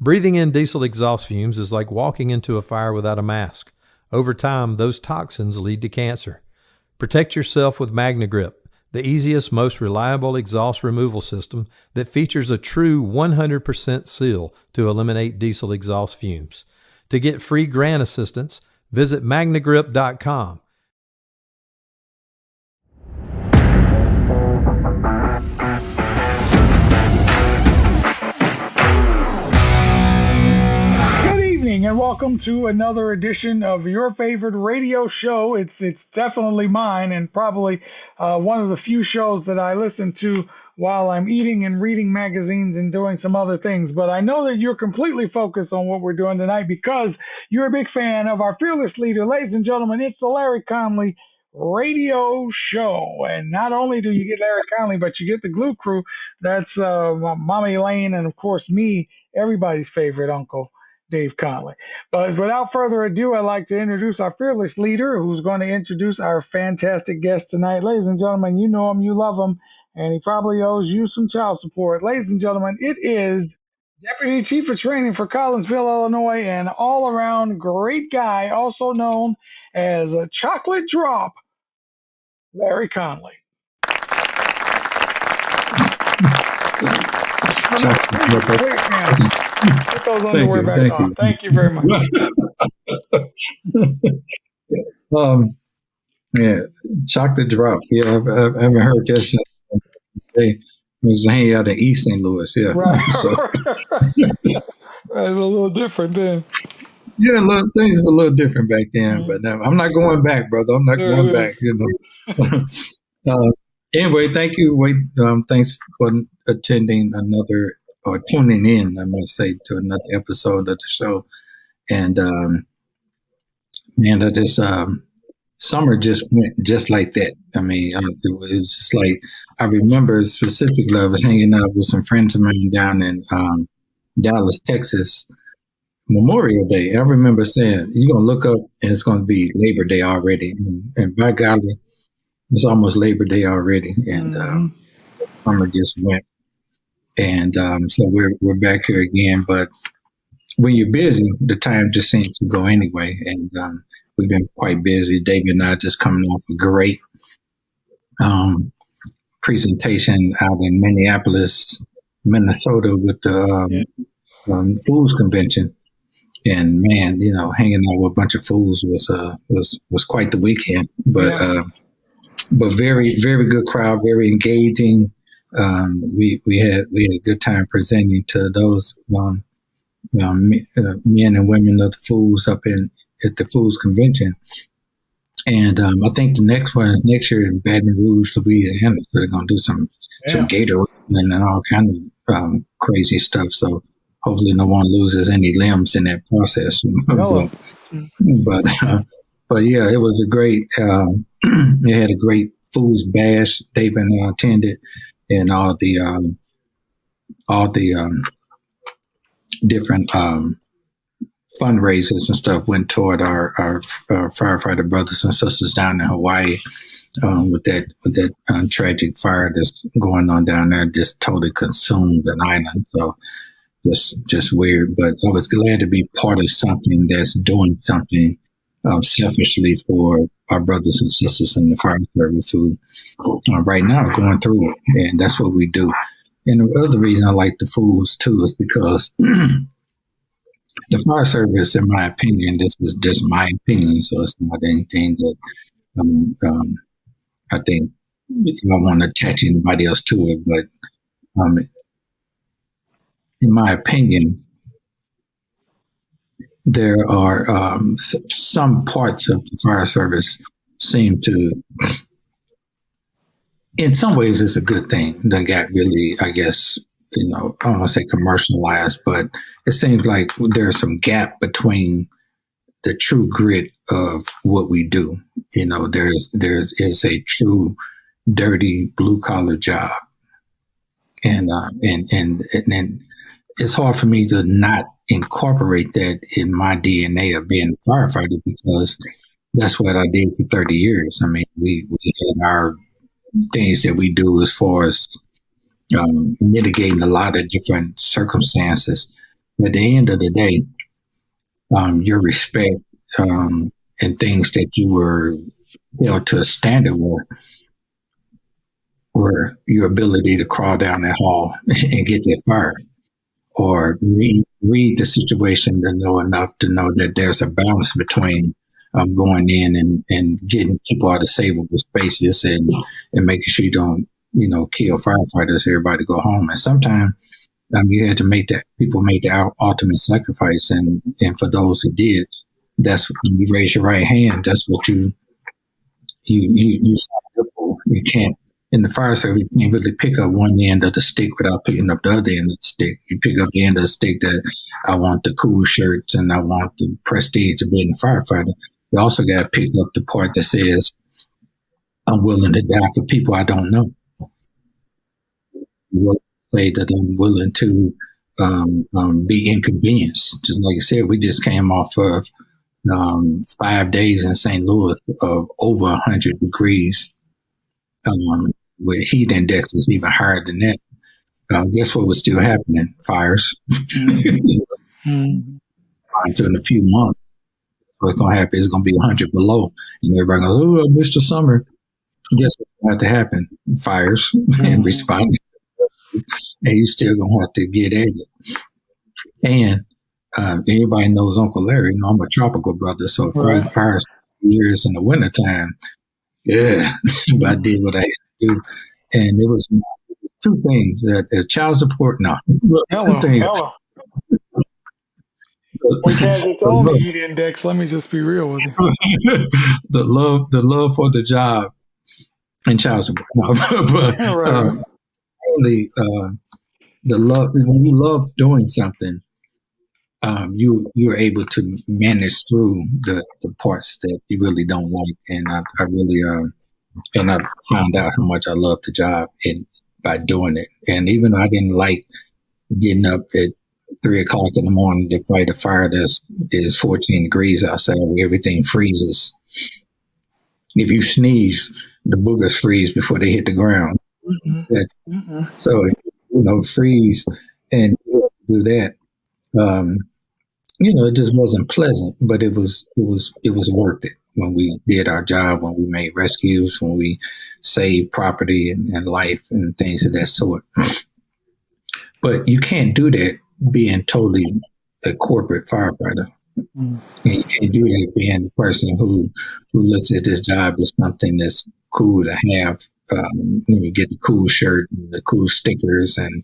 Breathing in diesel exhaust fumes is like walking into a fire without a mask. Over time, those toxins lead to cancer. Protect yourself with MagnaGrip, the easiest, most reliable exhaust removal system that features a true 100% seal to eliminate diesel exhaust fumes. To get free grant assistance, visit magnagrip.com. And welcome to another edition of your favorite radio show. It's definitely mine, and probably one of the few shows that I listen to while I'm eating and reading magazines and doing some other things. But I know that you're completely focused on what we're doing tonight because you're a big fan of our fearless leader. Ladies and gentlemen, it's the Larry Conley radio show. And not only do you get Larry Conley, but you get the G.L.U.E crew. That's Mama Elaine and, of course, me, everybody's favorite uncle, Dave Conley. But without further ado, I'd like to introduce our fearless leader, who's going to introduce our fantastic guest tonight. Ladies and gentlemen, you know him, you love him, and he probably owes you some child support. Ladies and gentlemen, it is Deputy Chief of Training for Collinsville, Illinois, and all-around great guy, also known as a Chocolate Drop, Larry Conley. Please, man. Put those underwear back on. Thank you very much. Yeah, chocolate drop. Yeah, I haven't heard that since they was hanging out in East St. Louis. Yeah, right. So. It's a little different then. Yeah, things were a little different back then, but now I'm not going back, brother. I'm not going back. You know. Anyway, thank you. Thanks for attending another. Or tuning in, I might say, to another episode of the show. And, man, this summer just went just like that. I mean, it was just like, I remember specifically, I was hanging out with some friends of mine down in Dallas, Texas, Memorial Day. I remember saying, you're going to look up and it's going to be Labor Day already. And by golly, it's almost Labor Day already. And summer just went. And so we're back here again. But when you're busy, the time just seems to go anyway. And we've been quite busy. David and I just coming off a great presentation out in Minneapolis, Minnesota with the Fools Convention. And man, you know, hanging out with a bunch of fools was quite the weekend. But very, very good crowd, very engaging. We had a good time presenting to those men and women of the Fools up at the Fools Convention, and I think the next year in Baton Rouge, Louisiana, so they're gonna do some gator wrestling and all kind of crazy stuff. So hopefully no one loses any limbs in that process. But yeah, it was a great. They had a great Fools Bash. David attended. And all the different fundraisers and stuff went toward our firefighter brothers and sisters down in Hawaii with that tragic fire that's going on down there. Just totally consumed an island. So just weird. But I was glad to be part of something that's doing something selfishly for our brothers and sisters in the fire service who right now are going through it. And that's what we do. And the other reason I like the Fools too is because the fire service, in my opinion, this is just my opinion, so it's not anything that I think I want to attach anybody else to it. But in my opinion, there are some parts of the fire service seem to, in some ways, it's a good thing. They got really, I guess, I don't want to say commercialized, but it seems like there's some gap between the true grit of what we do. There is a true dirty blue collar job, and it's hard for me to not incorporate that in my DNA of being a firefighter because that's what I did for 30 years. I mean, we had our things that we do as far as mitigating a lot of different circumstances. At the end of the day, your respect and things that you were held to a standard were your ability to crawl down that hall and get that fire, or read the situation to know enough to know that there's a balance between going in and getting people out of savable spaces and making sure you don't, kill firefighters, everybody go home. And sometimes you had to people made the ultimate sacrifice. And for those who did, that's when you raise your right hand. That's what you signed up for. You can't, in the fire service, you can't really pick up one end of the stick without picking up the other end of the stick. You pick up the end of the stick that I want the cool shirts and I want the prestige of being a firefighter. You also got to pick up the part that says, I'm willing to die for people I don't know. You say that I'm willing to be inconvenienced. Just like you said, we just came off of 5 days in St. Louis of over 100 degrees. With heat indexes even higher than that. Guess what was still happening? Fires. In a few months, what's going to happen is going to be 100 below. And everybody goes, oh, I missed the summer. Guess what's going to have to happen? Fires and responding. And you're still going to have to get at it. And everybody knows Uncle Larry. I'm a tropical brother, so fighting fires years in the wintertime. Yeah, but I did what I had to do. And it was two things: that child support. No, hello. Which has its own heat index. Let me just be real with you. the love for the job and child support. No, but only the love. When you love doing something, you're able to manage through the parts that you really don't like. And I really and I found out how much I love the job by doing it. And even though I didn't like getting up at 3 o'clock in the morning to fight a fire that is 14 degrees outside where everything freezes. If you sneeze, the boogers freeze before they hit the ground. So, freeze and do that. It just wasn't pleasant, but it was worth it when we did our job, when we made rescues, when we saved property and life and things of that sort. But you can't do that being totally a corporate firefighter. And you can't do that being the person who looks at this job as something that's cool to have. You get the cool shirt and the cool stickers and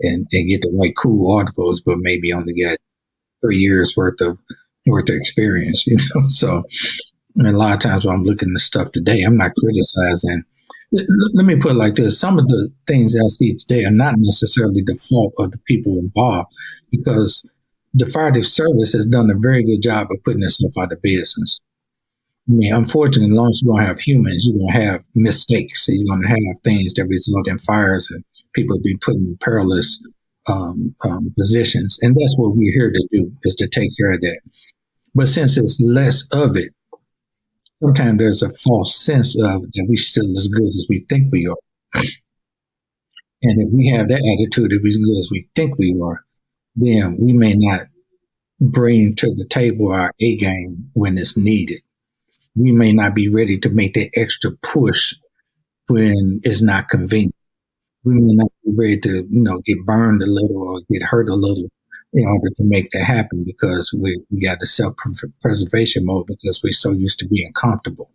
get the right cool articles, but maybe only get 3 years worth of experience, So, a lot of times when I'm looking at stuff today, I'm not criticizing. Let me put it like this: some of the things I see today are not necessarily the fault of the people involved, because the fire service has done a very good job of putting itself out of business. I mean, unfortunately, as long as you're going to have humans, you're going to have mistakes. So you're going to have things that result in fires and people be put in perilous positions. And that's what we're here to do, is to take care of that. But since it's less of it, sometimes there's a false sense of that we still as good as we think we are. And if we have that attitude, if we're as good as we think we are, then we may not bring to the table our A game when it's needed. We may not be ready to make that extra push when it's not convenient. We may not be ready to, get burned a little or get hurt a little in order to make that happen, because we got the self-preservation mode because we're so used to being comfortable.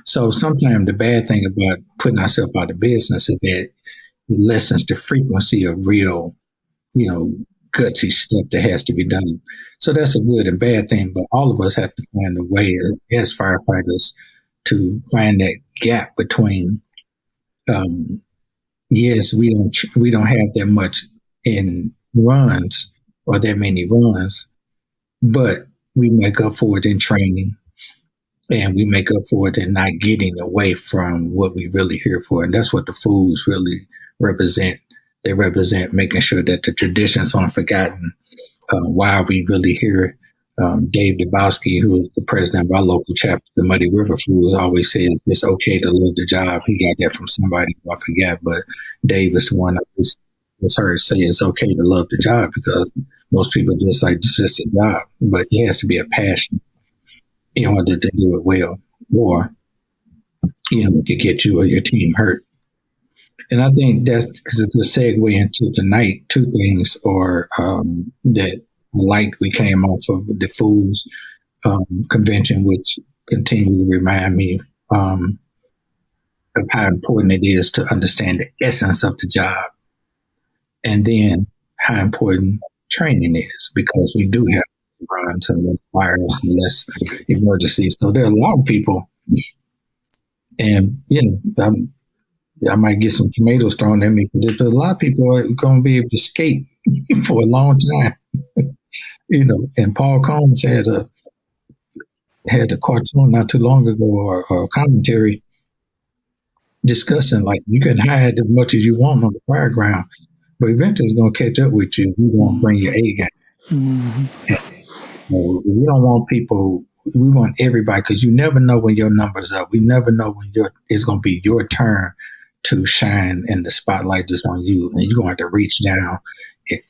So sometimes the bad thing about putting ourselves out of business is that it lessens the frequency of real, gutsy stuff that has to be done. So that's a good and bad thing, but all of us have to find a way as firefighters to find that gap between, yes, we don't have that much in runs or that many runs, but we make up for it in training, and we make up for it in not getting away from what we really here for. And that's what the fools really represent. They represent making sure that the traditions aren't forgotten. Why are we really here? Dave Dabowski, who is the president of our local chapter, the Muddy River Fools, always says it's okay to love the job. He got that from somebody who I forget, but Dave is the one that was just heard say it's okay to love the job, because most people just like, it's just a job, but it has to be a passion in order to do it well, or it could get you or your team hurt. And I think that's a good segue into tonight. Two things are that like we came off of the Fools convention, which continue to remind me of how important it is to understand the essence of the job, and then how important training is, because we do have runs and less fires and less emergencies. So there are a lot of people, and I might get some tomatoes thrown at me for this, but a lot of people are going to be able to skate for a long time. And Paul Combs had a cartoon not too long ago, or a commentary discussing, like, you can hide as much as you want on the fire ground, but eventually it's going to catch up with you. You won't bring your A game. We don't want people. We want everybody, because you never know when your number's up. We never know when it's going to be your turn to shine, and the spotlight is on you, and you're going to have to reach down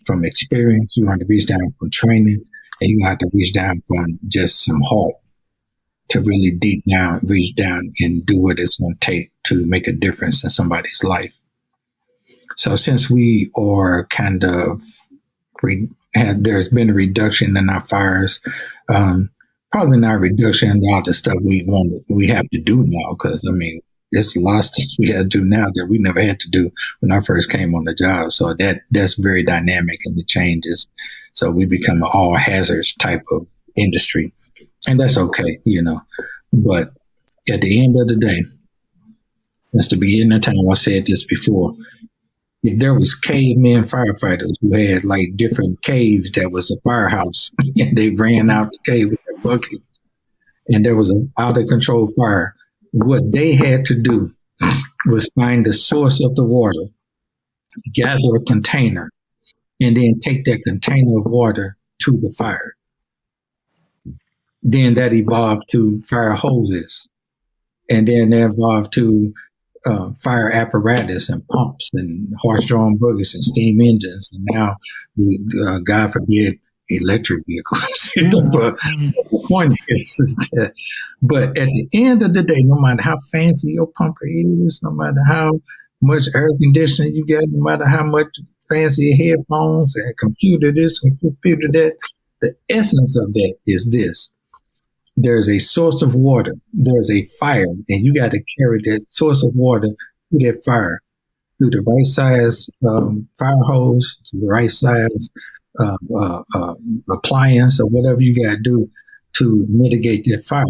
from experience. You're going to reach down from training, and you're going to have to reach down from just some heart to really deep down, reach down and do what it's going to take to make a difference in somebody's life. So since we are kind of there's been a reduction in our fires, probably not a reduction in all the stuff we have to do now, because there's a lot of stuff we have to do now that we never had to do when I first came on the job. So that's very dynamic, and it changes. So we become an all hazards type of industry, and that's okay, But at the end of the day, that's the beginning of time. I said this before. If there was cavemen firefighters who had like different caves that was a firehouse, and they ran out the cave with their bucket, and there was an out of control fire, what they had to do was find the source of the water, gather a container, and then take that container of water to the fire. Then that evolved to fire hoses, and then that evolved to fire apparatus and pumps and horse-drawn buggies and steam engines, and now, God forbid, electric vehicles. But the point is that, but at the end of the day, no matter how fancy your pumper is, no matter how much air conditioning you got, no matter how much fancy headphones and computer this and computer that, the essence of that is this. There's a source of water, there's a fire, and you got to carry that source of water to that fire through the right size fire hose, to the right size appliance, or whatever you got to do to mitigate that fire.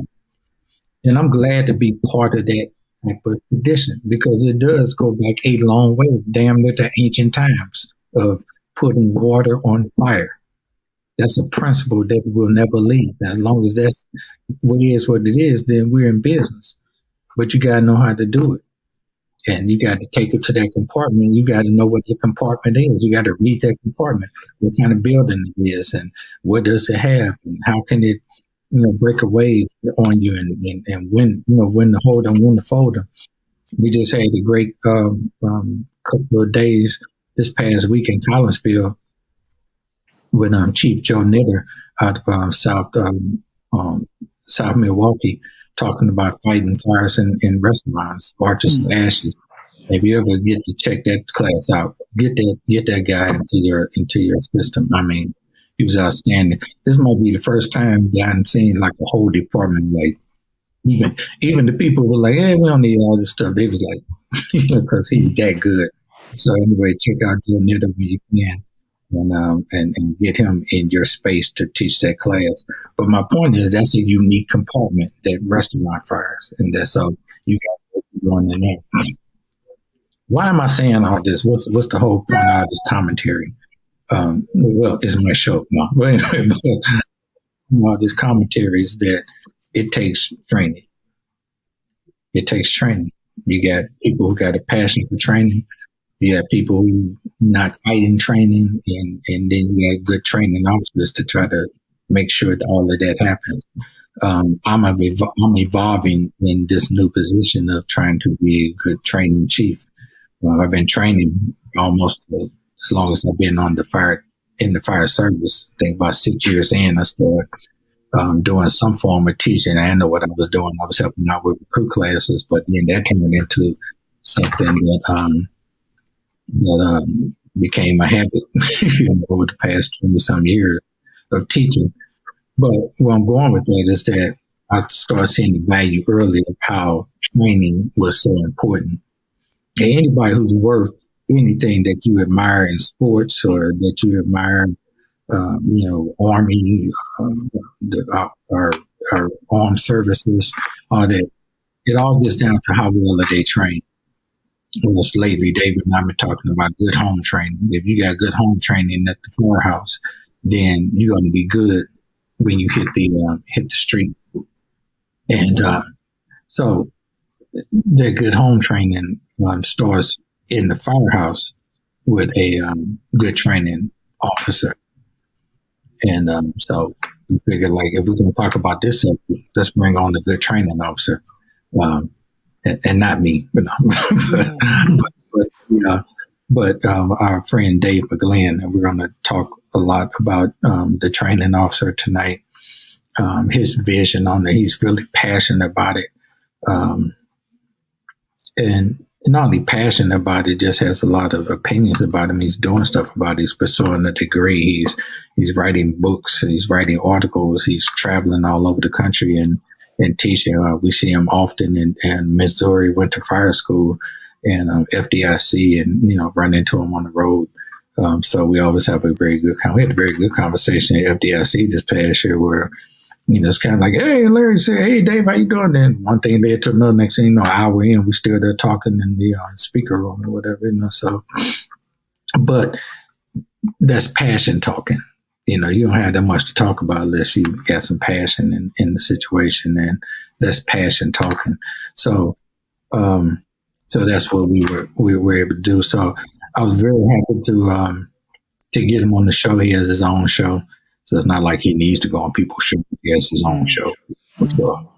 And I'm glad to be part of that type of tradition, because it does go back a long way, damn near to ancient times, of putting water on fire. That's a principle that will never leave. As long as that's what it is, then we're in business. But you got to know how to do it. And you got to take it to that compartment. You got to know what the compartment is. You got to read that compartment, what kind of building it is, and what does it have, and how can it, break away on you, and when to hold them, when to fold them. We just had a great couple of days this past week in Collinsville with Chief Joe Knitter out of South Milwaukee, talking about fighting fires in restaurants, arches and ashes. If you ever get to check that class out, get that guy into your system. He was outstanding. This might be the first time that I've seen like a whole department, like even the people were like, "Hey, we don't need all this stuff." They was like, because he's that good. So anyway, check out Joe Knitter when you can. And get him in your space to teach that class. But my point is, that's a unique compartment, that restaurant fires, and that's all you got to be going in there. Why am I saying all this? What's the whole point of this commentary? Well, it's my show now. But anyway, all this commentary is that it takes training. It takes training. You got people who got a passion for training. You have people who not fighting training, and then you have good training officers to try to make sure that all of that happens. I'm evolving in this new position of trying to be a good training chief. I've been training almost for as long as I've been in the fire service. I think about 6 years in, I started doing some form of teaching. I didn't know what I was doing. I was helping out with recruit classes, but then that turned into something that became a habit over the past 20-some years of teaching. But where I'm going with that is that I started seeing the value early of how training was so important. And anybody who's worth anything that you admire in sports or that you admire, Army, our armed services, all that, it all gets down to how well are they trained. Well, lately, David and I have been talking about good home training. If you got good home training at the firehouse, then you're going to be good when you hit the street. And so that good home training starts in the firehouse with a good training officer. And so we figured, like, if we're going to talk about this subject, let's bring on the good training officer. And not me, but our friend Dave McGlynn, and we're going to talk a lot about the training officer tonight. His vision on it, he's really passionate about it, and not only passionate about it, just has a lot of opinions about him. He's doing stuff about it. He's pursuing a degree. He's writing books. He's writing articles. He's traveling all over the country and teaching. We see him often in Missouri, went to fire school and FDIC, and run into him on the road. So we always have a very good we had a very good conversation at FDIC this past year where it's kind of like, hey, Larry said, hey, Dave, how you doing? And one thing led to another. Next thing you know, an hour in, we still there talking in the speaker room or whatever. So, but that's passion talking. You don't have that much to talk about unless you got some passion in the situation, and that's passion talking. So, so that's what we were able to do. So I was very happy to get him on the show. He has his own show, so it's not like he needs to go on people's show. He has his own show. So,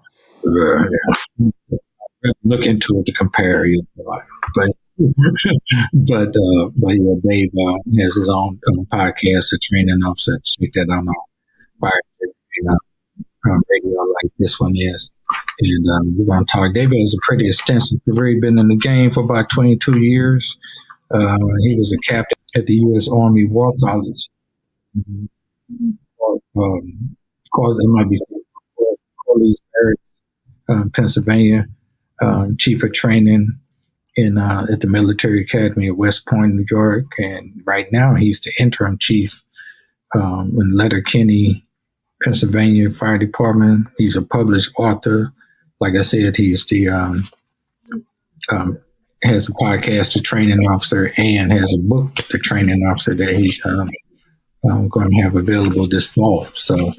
look into it to compare, but. but yeah, Dave has his own podcast, The Training Officer. Check that out on fire radio, like this one is. And we're going to talk. David has a pretty extensive career. Been in the game for about 22 years. He was a captain at the U.S. Army War College. Of course, it might be Conley, Pennsylvania. Chief of training at the Military Academy at West Point, New York, and right now he's the interim chief in Letterkenny, Pennsylvania Fire Department. He's a published author. Like I said, he's the has a podcast, The Training Officer, and has a book, The Training Officer, that he's going to have available this fall. So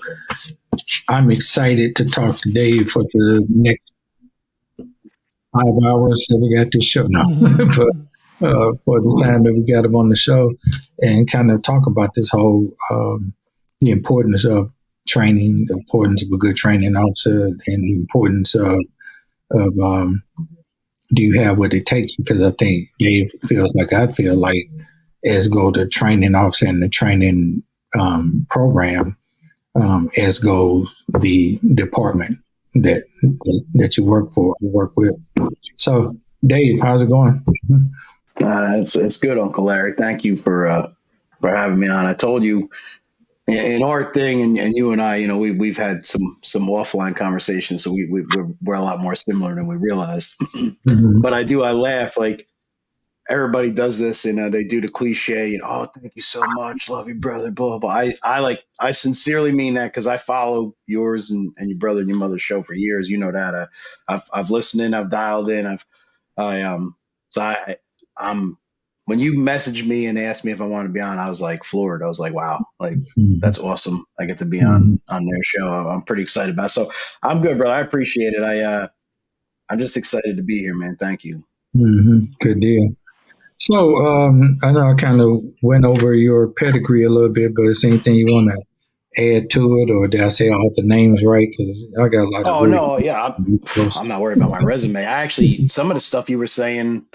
I'm excited to talk to Dave for the next 5 hours that we got this show now, for the time that we got him on the show, and kind of talk about this whole the importance of training, the importance of a good training officer, and the importance of do you have what it takes? Because I think Dave feels like I feel like, as go the training officer and the training program, as goes the department that you work with. So, Dave, how's it going? It's good, Uncle Larry. Thank you for having me on. I told you in our thing, and you and I, we've had some offline conversations, so we're a lot more similar than we realized. Mm-hmm. But I laugh, like, everybody does this, and they do the cliche, oh, thank you so much, love you, brother, blah, blah, blah. I sincerely mean that, because I follow yours and your brother and your mother's show for years. You know that. I've listened in, I've dialed in, when you messaged me and asked me if I wanted to be on, I was like floored. I was like, wow, like, that's awesome. I get to be on their show. I'm pretty excited about it. So I'm good, brother. I appreciate it. I'm just excited to be here, man. Thank you. Mm-hmm. Good deal. So I know I kind of went over your pedigree a little bit, but is there anything you want to add to it, or did I say all the names right? Because I got a lot of. Oh, no, yeah. I'm not worried about my resume. Some of the stuff you were saying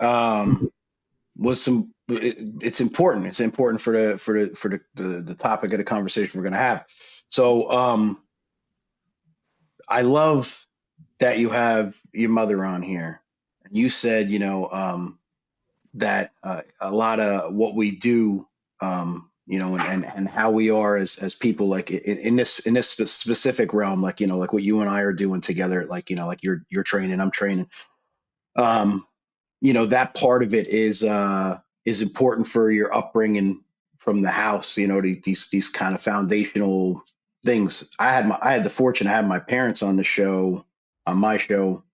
was some it's important. It's important for the topic of the conversation we're going to have. So I love that you have your mother on here. You said, that a lot of what we do, and how we are as people, like in this specific realm, like, like what you and I are doing together, like, like you're training, I'm training. Um, that part of it is important for your upbringing from the house, these kind of foundational things. I had the fortune to have my parents on my show,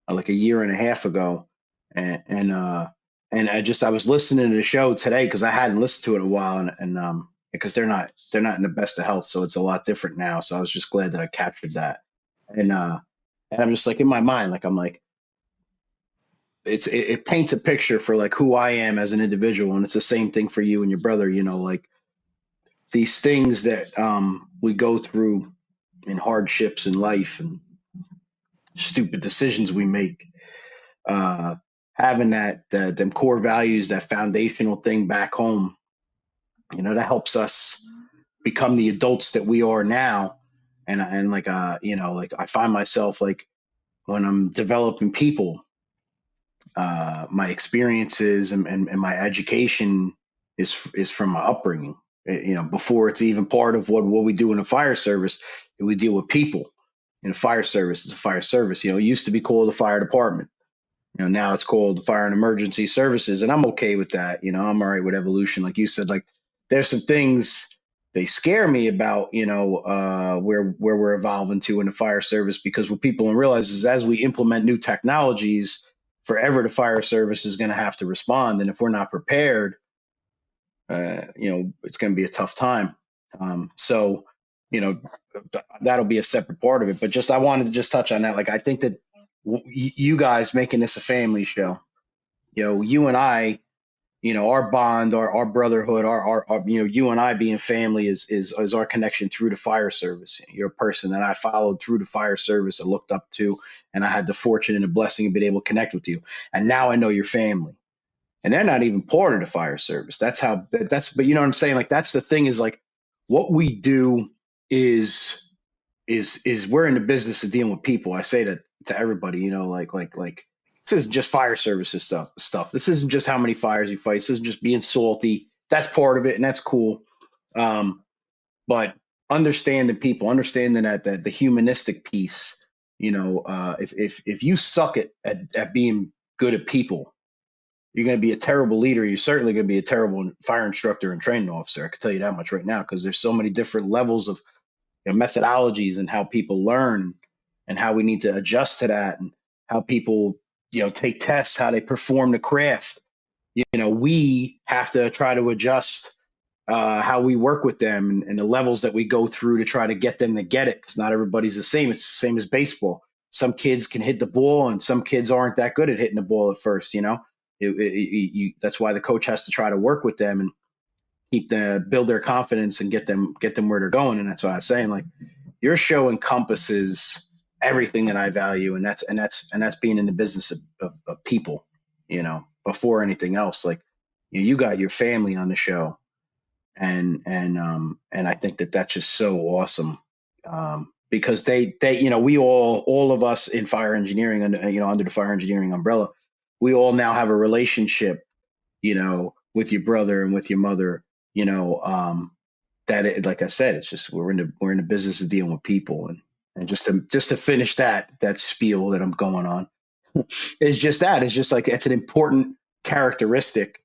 like a year and a half ago, and I was listening to the show today because I hadn't listened to it in a while, and because they're not in the best of health, so it's a lot different now. So I was just glad that I captured that, and I'm just like, in my mind, like, I'm like, it paints a picture for like who I am as an individual, and it's the same thing for you and your brother. Like these things that we go through in hardships in life and stupid decisions we make, uh, having them core values, that foundational thing back home, that helps us become the adults that we are now. And like, like I find myself, like, when I'm developing people, my experiences and my education is from my upbringing. Before it's even part of what we do in the fire service, we deal with people. In a fire service, it's a fire service. It used to be called the fire department. Now it's called the Fire and Emergency Services, and I'm okay with that. I'm all right with evolution. Like you said, like, there's some things they scare me about, where we're evolving to in the fire service, because what people don't realize is, as we implement new technologies, forever the fire service is going to have to respond, and if we're not prepared, it's going to be a tough time. So, that'll be a separate part of it. But I wanted to just touch on that. Like, I think that you guys making this a family show, you and I, our bond, our brotherhood, our you and I being family is our connection through the fire service. You're a person that I followed through the fire service, I looked up to, and I had the fortune and the blessing of being able to connect with you. And now I know your family. And they're not even part of the fire service. But you know what I'm saying? Like, that's the thing, is like, what we do is we're in the business of dealing with people. I say that to everybody, like this isn't just fire services stuff. This isn't just how many fires you fight. This isn't just being salty. That's part of it, and that's cool. But understanding people, understanding that the humanistic piece, if you suck at being good at people, you're going to be a terrible leader. You're certainly going to be a terrible fire instructor and training officer. I can tell you that much right now, because there's so many different levels of methodologies and how people learn, and how we need to adjust to that, and how people, take tests, how they perform the craft. We have to try to adjust how we work with them, and the levels that we go through to try to get them to get it, because not everybody's the same. It's the same as baseball. Some kids can hit the ball, and some kids aren't that good at hitting the ball at first. That's why the coach has to try to work with them and build their confidence and get them where they're going. And that's why I was saying, like, your show encompasses everything that I value, and that's being in the business of people, before anything else. Like, you got your family on the show, and I think that that's just so awesome, because they we all of us in fire engineering, under the fire engineering umbrella, we all now have a relationship, with your brother and with your mother, like I said, it's just, we're in the business of dealing with people. And just to finish that spiel that I'm going on, is just that. It's just like, it's an important characteristic,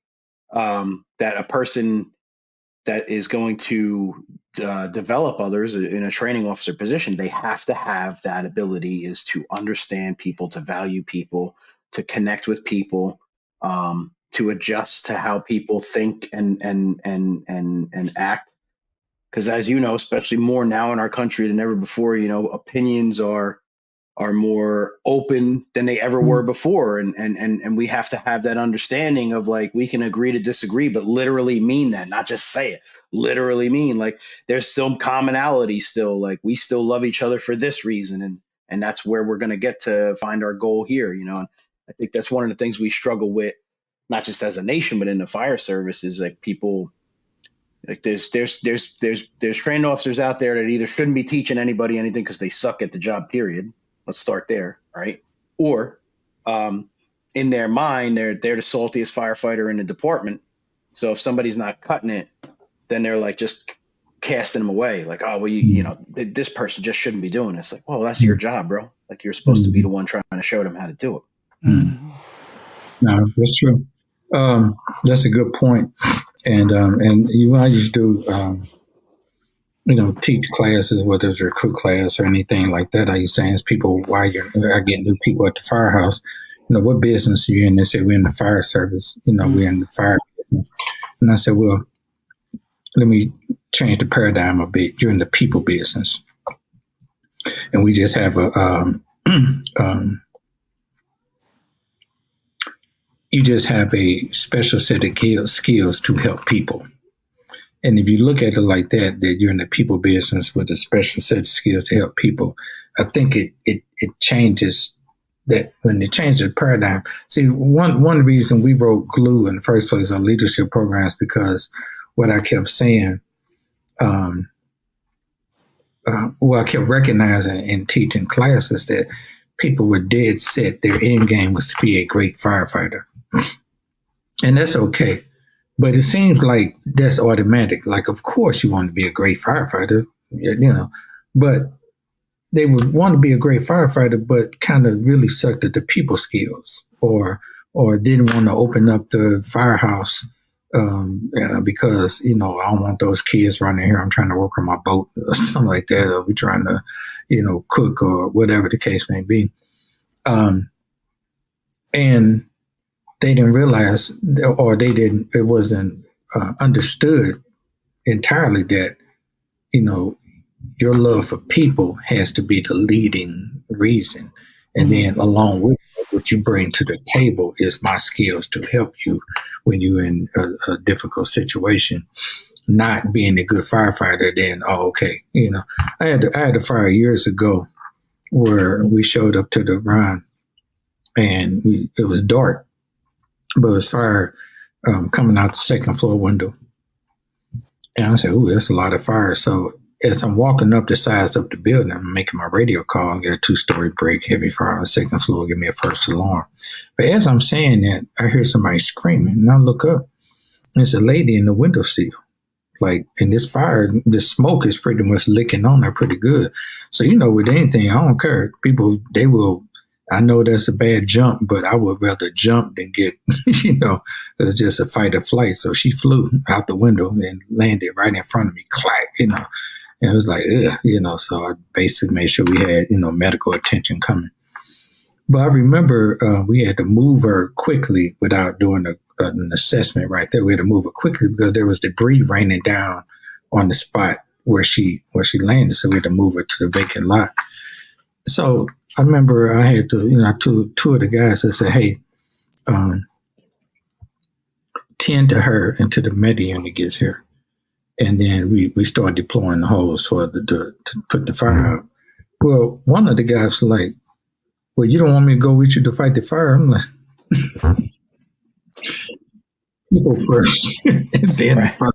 that a person that is going to develop others in a training officer position, they have to have that ability, is to understand people, to value people, to connect with people, to adjust to how people think and act. Because, as you know, especially more now in our country than ever before, opinions are more open than they ever were before. And we have to have that understanding of, like, we can agree to disagree, but literally mean that, not just say it. Literally mean, like, there's some commonality still, like, we still love each other for this reason, and that's where we're going to get to find our goal here. And I think that's one of the things we struggle with not just as a nation, but in the fire service, is like people, like there's trained officers out there that either shouldn't be teaching anybody anything because they suck at the job, period. Let's start there, right? Or in their mind, they're the saltiest firefighter in the department. So if somebody's not cutting it, then they're like just casting them away. Like, oh, well, you know, this person just shouldn't be doing this. Like, well, that's your job, bro. Like, you're supposed to be the one trying to show them how to do it. No, that's true. That's a good point. And I used to teach classes, whether it's recruit class or anything like that. I used to ask people why I get new people at the firehouse. What business are you in? They say, we're in the fire service. We're in the fire business. And I said, well, let me change the paradigm a bit. You're in the people business. And we just have you just have a special set of skills to help people. And if you look at it like that you're in the people business with a special set of skills to help people, I think it changes that. When it changes the paradigm. See, one reason we wrote G.L.U.E in the first place on leadership programs, because what I kept saying, I kept recognizing in teaching classes that people were dead set. Their end game was to be a great firefighter. And that's okay. But it seems like that's automatic. Like, of course you want to be a great firefighter, but they would want to be a great firefighter, but kind of really sucked at the people skills, or didn't want to open up the firehouse because, I don't want those kids running here. I'm trying to work on my boat or something like that. Or we're trying to, cook or whatever the case may be. And they didn't realize, or it wasn't understood entirely that, your love for people has to be the leading reason. And then along with what you bring to the table is my skills to help you when you're in a difficult situation. Not being a good firefighter, then, okay. I had a fire years ago where we showed up to the run and it was dark. But it was fire coming out the second floor window. And I said, ooh, that's a lot of fire. So as I'm walking up the sides of the building, I'm making my radio call. I got a 2-story break, heavy fire on the second floor, give me a first alarm. But as I'm saying that, I hear somebody screaming. And I look up, and it's a lady in the windowsill. And this fire, the smoke is pretty much licking on her pretty good. So, with anything, I don't care. People, they will. I know that's a bad jump, but I would rather jump than get, it's just a fight or flight. So she flew out the window and landed right in front of me, clack, and it was like, ugh, so I basically made sure we had, medical attention coming. But I remember we had to move her quickly without doing an assessment right there. We had to move her quickly because there was debris raining down on the spot where she landed. So we had to move her to the vacant lot. So I remember I had to, two of the guys that said, hey, tend to her until the med unit gets here. And then we started deploying the hose to put the fire out. Well, one of the guys was like, well, you don't want me to go with you to fight the fire? I'm like, people first, and then the fire.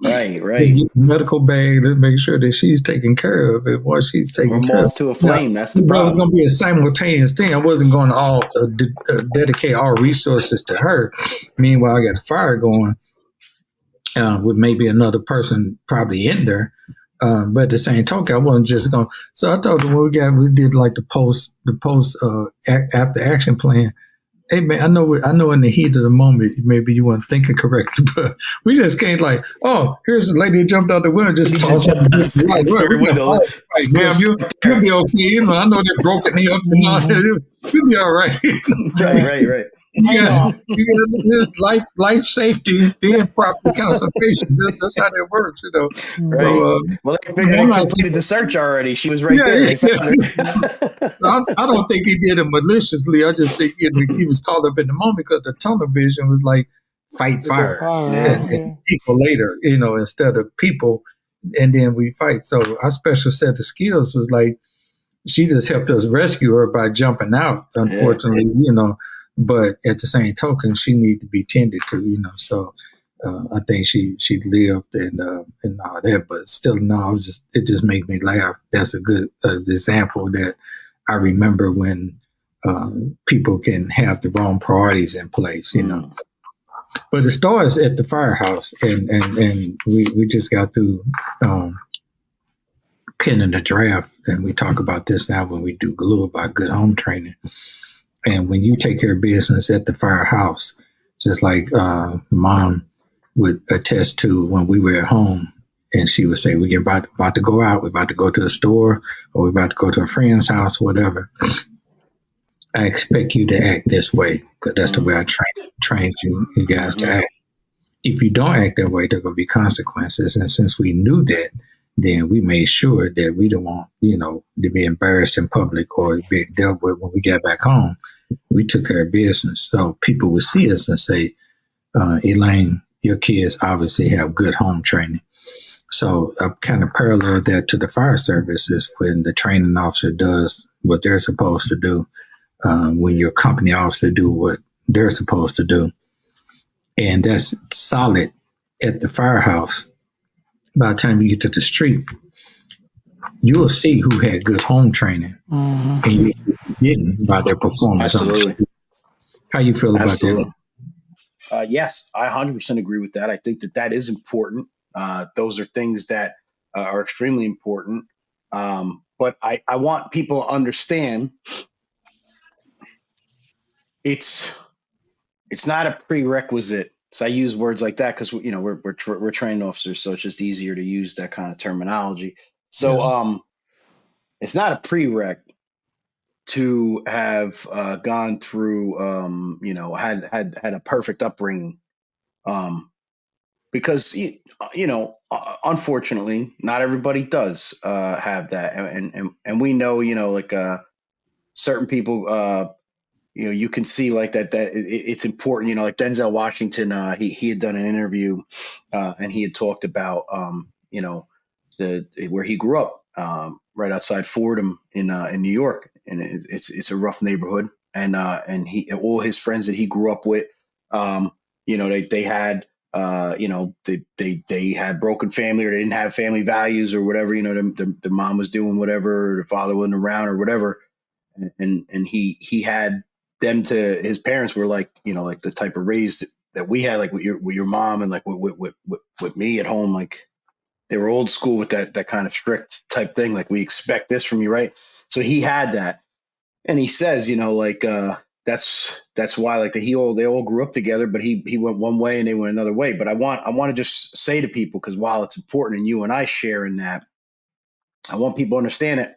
Right. Get the medical bag to make sure that she's taken care of. And once she's taken care of, to a flame. That's the problem. It was going to be a simultaneous thing. I wasn't going to dedicate all resources to her. Meanwhile, I got a fire going with maybe another person probably in there. But at the same token, I wasn't just going. So I told them we did like the post after action plan. Hey man, I know in the heat of the moment, maybe you weren't thinking correctly, but we just can't like, oh, here's a lady who jumped out the window, just tossed up the window. Like, damn, you'll be okay. I know they're broken up and all that. You'll be all right. Right. Yeah, life safety, then proper conservation. That's how that works, Right. So, well, they figured they completed the search already. She was right there. They found her. I don't think he did it maliciously. I just think he was caught up in the moment because the tunnel vision was like fight fire and people later, instead of people, and then we fight. So our special set of skills was like she just helped us rescue her by jumping out. Unfortunately, but at the same token, she needed to be tended to, So I think she lived and all that, but still, no, it just made me laugh. That's a good example that I remember when people can have the wrong priorities in place. But it starts at the firehouse, and we just got through penning the draft, and we talk about this now when we do G.L.U.E about good home training. And when you take care of business at the firehouse, just like Mom would attest to when we were at home, and she would say, "We're about to go out. We're about to go to the store, or we're about to go to a friend's house, or whatever. I expect you to act this way because that's the way I trained you guys to act. If you don't act that way, there are going to be consequences. And since we knew that, then we made sure that we don't want, to be embarrassed in public or be dealt with when we get back home. We took care of business. So people would see us and say, Elaine, your kids obviously have good home training. So I kind of parallel that to the fire service is when the training officer does what they're supposed to do, when your company officer do what they're supposed to do. And that's solid at the firehouse. By the time you get to the street, you'll see who had good home training and you didn't by their performance on the street. How you feel about that? Yes, I 100% agree with that. I think that is important. Those are things that are extremely important. But I want people to understand it's not a prerequisite. So I use words like that because we're trained officers, so it's just easier to use that kind of terminology. So Yes. It's not a prereq to have gone through, had a perfect upbringing, because unfortunately, not everybody does have that, and we know, like certain people. You can see like that it's important. Like Denzel Washington, he had done an interview, and he had talked about where he grew up, right outside Fordham in New York, and it's a rough neighborhood, and he all his friends that he grew up with, they had. They had broken family, or they didn't have family values, or whatever. The mom was doing whatever, the father wasn't around, or whatever, and he had them to his parents were like like the type of raised that we had, like with your mom, and like with me at home, like they were old school with that kind of strict type thing, like we expect this from you, right? So he had that, and he says that's why, like, they all grew up together, but he went one way and they went another way. But I want to just say to people, because while it's important and you and I share in that, I want people to understand it.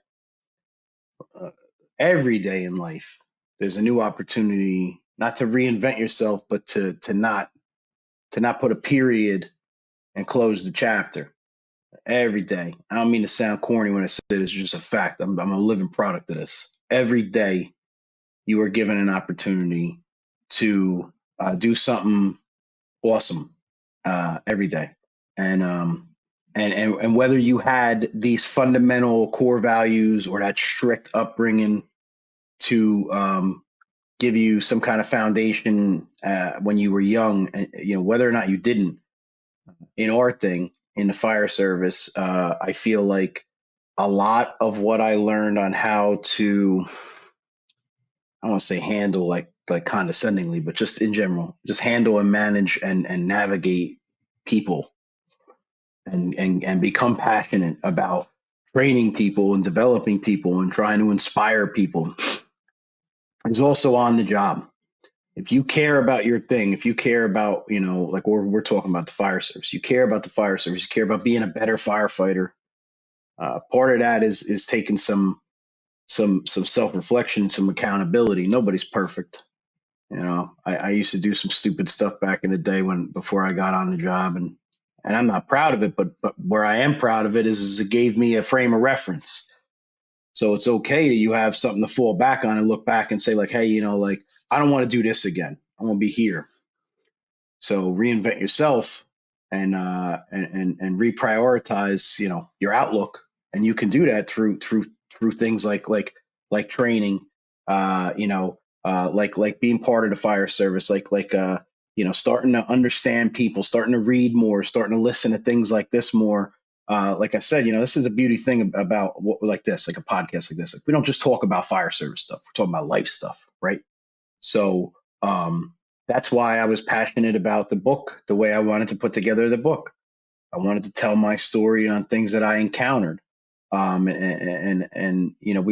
Every day in life, there's a new opportunity, not to reinvent yourself, but to not put a period and close the chapter. Every day. I don't mean to sound corny when I say it. It's just a fact. I'm a living product of this. Every day, you are given an opportunity to do something awesome, every day, and whether you had these fundamental core values or that strict upbringing to give you some kind of foundation when you were young, whether or not you didn't. In our thing in the fire service, I feel like a lot of what I learned on how to, I don't want to say handle like condescendingly, but just in general, just handle and manage and navigate people, and become passionate about training people and developing people and trying to inspire people is also on the job. If you care about your thing, if you care about, like we're talking about the fire service, you care about the fire service, you care about being a better firefighter. Part of that is taking some self-reflection, some accountability. Nobody's perfect. I used to do some stupid stuff back in the day before I got on the job, and I'm not proud of it, but where I am proud of it is it gave me a frame of reference. So it's okay that you have something to fall back on and look back and say, like, hey, like, I don't want to do this again. I want to be here. So reinvent yourself and reprioritize, your outlook, and you can do that through things like training, like being part of the fire service, starting to understand people, starting to read more, starting to listen to things like this more. Like I said, this is a beauty thing about what like this, like a podcast like this. Like, we don't just talk about fire service stuff. We're talking about life stuff, right? So that's why I was passionate about the book, the way I wanted to put together the book. I wanted to tell my story on things that I encountered. We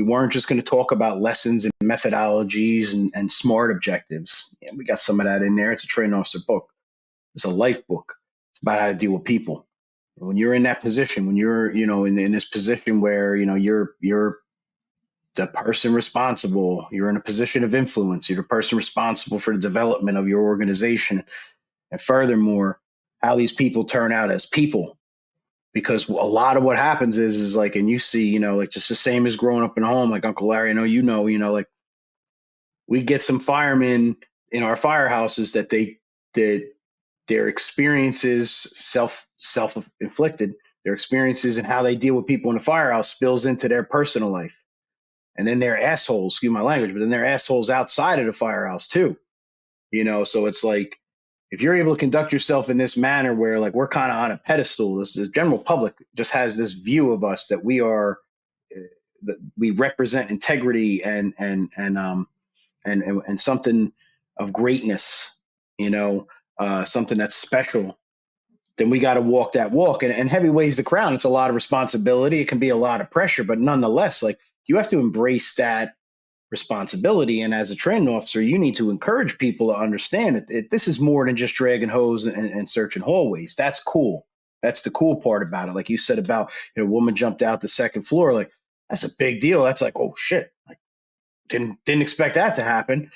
weren't just going to talk about lessons and methodologies and smart objectives. Yeah, we got some of that in there. It's a training officer book. It's a life book. It's about how to deal with people. When you're in that position, when you're, in this position where, you're the person responsible, you're in a position of influence, you're the person responsible for the development of your organization. And furthermore, how these people turn out as people. Because a lot of what happens is like, and you see, like just the same as growing up in a home, like Uncle Larry, I know, like we get some firemen in our firehouses that their experiences self-inflicted, their experiences and how they deal with people in the firehouse spills into their personal life. And then they're assholes, excuse my language, but then they're assholes outside of the firehouse too. So it's like, if you're able to conduct yourself in this manner where like we're kind of on a pedestal, this general public just has this view of us that we are, that we represent integrity and something of greatness, something that's special, then we got to walk that walk. And heavy weighs the crown. It's a lot of responsibility. It can be a lot of pressure, but nonetheless, like you have to embrace that responsibility. And as a training officer, you need to encourage people to understand that this is more than just dragging hose and searching hallways. That's cool. That's the cool part about it. Like you said about, a woman jumped out the second floor. Like, that's a big deal. That's like, oh shit. Like, didn't expect that to happen.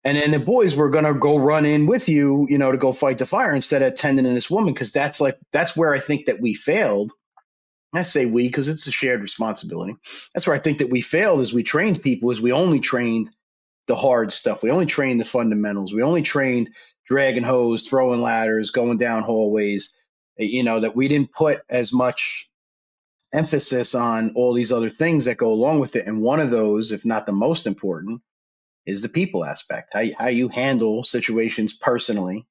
And then the boys were going to go run in with you, to go fight the fire instead of attending to this woman. Cause that's where I think that we failed. I say we, because it's a shared responsibility. That's where I think that we failed is we trained people is we only trained the hard stuff. We only trained the fundamentals. We only trained dragging hose, throwing ladders, going down hallways, that we didn't put as much emphasis on all these other things that go along with it. And one of those, if not the most important, is the people aspect, how you handle situations personally,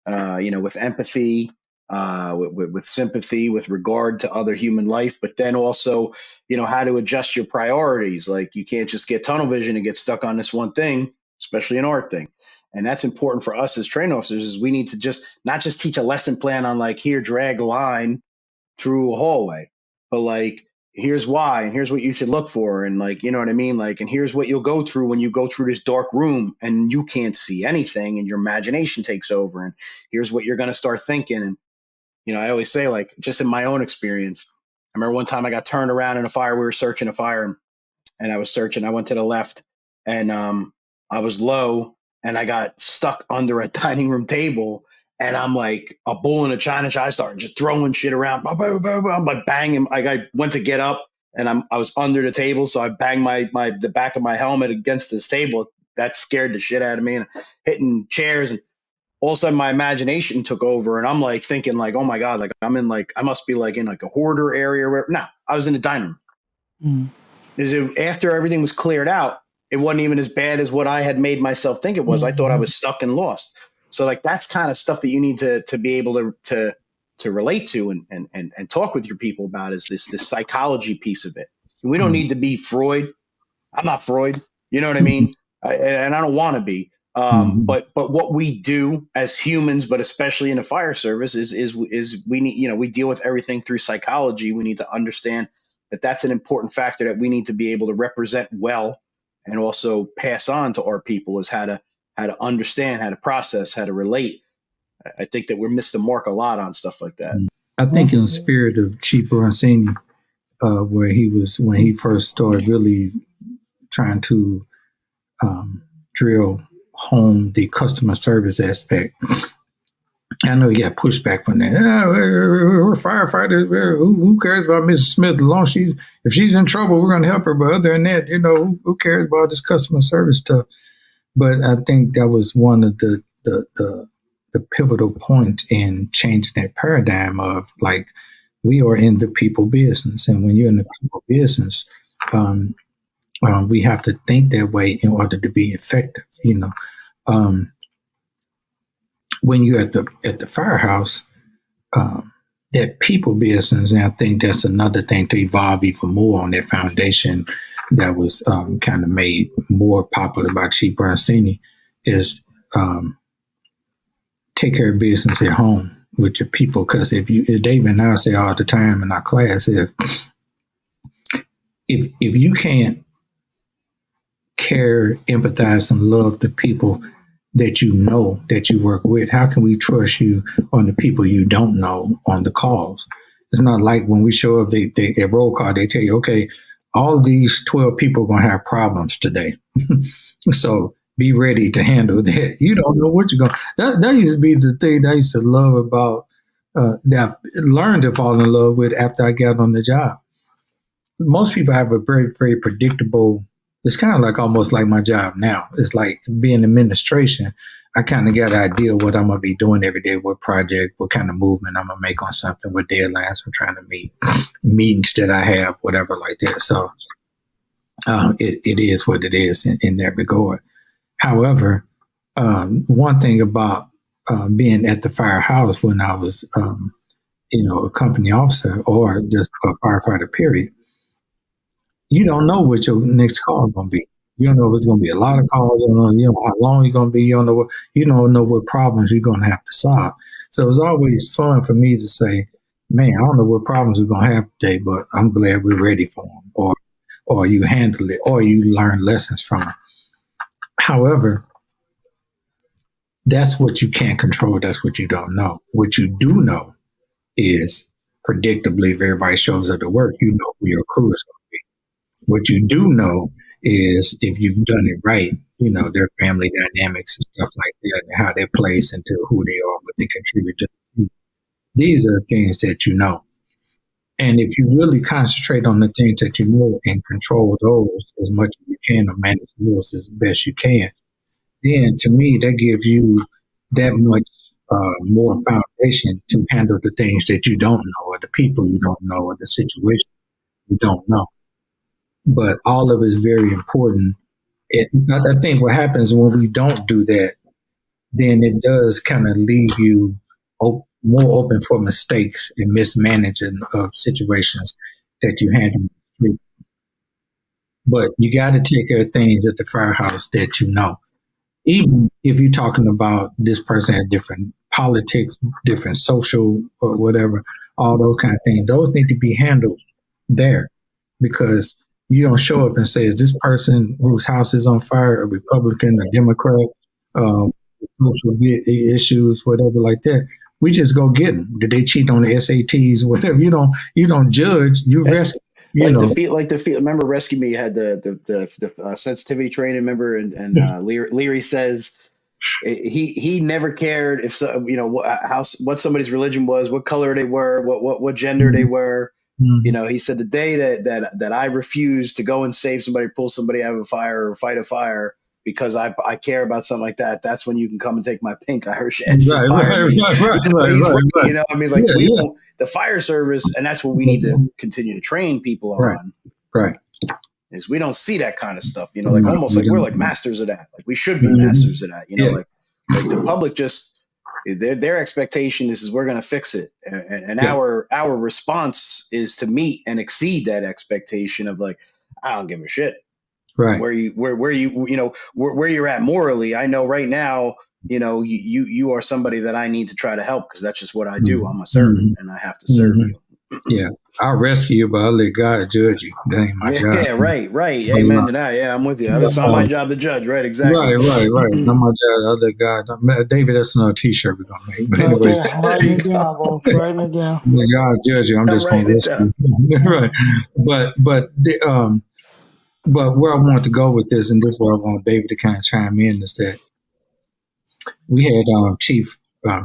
with empathy, with sympathy, with regard to other human life, but then also, how to adjust your priorities. Like you can't just get tunnel vision and get stuck on this one thing, especially an art thing. And that's important for us as training officers is we need to not just teach a lesson plan on like, here, drag a line through a hallway, but like, here's why, and here's what you should look for. And like, you know what I mean? Like, and here's what you'll go through when you go through this dark room and you can't see anything and your imagination takes over. And here's what you're going to start thinking. And, I always say like, just in my own experience, I remember one time I got turned around in a fire. We were searching a fire and I was searching. I went to the left and I was low and I got stuck under a dining room table. And I'm like a bull in a china shop. I started just throwing shit around. I'm like banging. Like I went to get up and I was under the table. So I banged the back of my helmet against this table. That scared the shit out of me and hitting chairs. And all of a sudden my imagination took over. And I'm like thinking like, oh my God, like I'm in like, I must be like in like a hoarder area. Or whatever. No, I was in the dining room. After everything was cleared out, it wasn't even as bad as what I had made myself think it was. I thought I was stuck and lost. So like that's kind of stuff that you need to be able to relate to and talk with your people about is this psychology piece of it. And we don't need to be Freud. I'm not Freud. You know what I mean? And I don't want to be. But what we do as humans, but especially in the fire service, is we need we deal with everything through psychology. We need to understand that that's an important factor that we need to be able to represent well and also pass on to our people is how to understand, how to process, how to relate. I think that we're missed the mark a lot on stuff like that. I think in the spirit of Chief Bronzini, where he was when he first started really trying to drill home the customer service aspect. I know he got pushback from that. We're firefighters. Who cares about Mrs. Smith? As long as if she's in trouble, we're going to help her. But other than that, who cares about this customer service stuff? But I think that was one of the pivotal points in changing that paradigm of like, we are in the people business. And when you're in the people business, We have to think that way in order to be effective. When you're at the firehouse, that people business, and I think that's another thing to evolve even more on that foundation that was kind of made more popular by Chief Bernstein, is take care of business at home with your people. Because if David and I say all the time in our class, if you can't care, empathize, and love the people that you know that you work with, how can we trust you on the people you don't know on the calls? It's not like when we show up, they at roll call, they tell you, okay, all these 12 people are going to have problems today. So be ready to handle that. You don't know what you're going to. That used to be the thing that I used to love about, that I learned to fall in love with after I got on the job. Most people have a very, very predictable, it's kind of like almost like my job now. It's like being administration. I kind of got an idea what I'm going to be doing every day, what project, what kind of movement I'm going to make on something, what deadlines I'm trying to meet, meetings that I have, whatever like that. So it is what it is in that regard. However, one thing about being at the firehouse when I was, a company officer or just a firefighter, period, you don't know what your next call is going to be. You don't know if it's going to be a lot of calls. You don't know how long you're going to be. You don't know what problems you're going to have to solve. So it's always fun for me to say, man, I don't know what problems we're going to have today, but I'm glad we're ready for them. Or you handle it, or you learn lessons from it. However, that's what you can't control. That's what you don't know. What you do know is predictably, if everybody shows up to work, you know who your crew is going to be. What you do know is if you've done it right, their family dynamics and stuff like that, and how they place into who they are, what they contribute to. These are things that you know. And if you really concentrate on the things that you know and control those as much as you can, or manage those as best you can, then to me, that gives you that much more foundation to handle the things that you don't know, or the people you don't know, or the situation you don't know. But all of it is very important. I think what happens when we don't do that, then it does kind of leave you more open for mistakes and mismanaging of situations that you handle. But you got to take care of things at the firehouse that you know. Even if you're talking about this person has different politics, different social or whatever, all those kind of things, those need to be handled there, because you don't show up and say, is this person whose house is on fire a Republican, a Democrat, social issues, whatever like that. We just go get them. Did they cheat on the SATs, whatever? You don't judge. You rescue. Remember, Rescue Me had the sensitivity training. Remember, and Leary says he never cared if what somebody's religion was, what color they were, what gender they were. Mm-hmm. He said the day that I refused to go and save somebody, pull somebody out of a fire or fight a fire because I care about something like that, that's when you can come and take my pink Irish Edson fire. Right. The fire service, and that's what we need to continue to train people on. Right. Is we don't see that kind of stuff, almost like we're like masters of that. Like we should be masters of that, like the public just, their expectation is we're going to fix it. And our response is to meet and exceed that expectation of like, I don't give a shit. Right. Where you're at morally. I know right now, you are somebody that I need to try to help because that's just what I do. I'm a servant and I have to serve you. Yeah. I'll rescue you, but I'll let God judge you. That ain't my job. Yeah, right. Amen to that. Yeah, I'm with you. It's not my job to judge, right? Exactly. Right. Not my job. I'll let God. David, that's another T-shirt we're gonna make. But anyway, writing it down, boss. Writing it down. God judge you. I'm just gonna rescue you. Right. But where I want to go with this, and this is where I want David to kind of chime in, is that we had Chief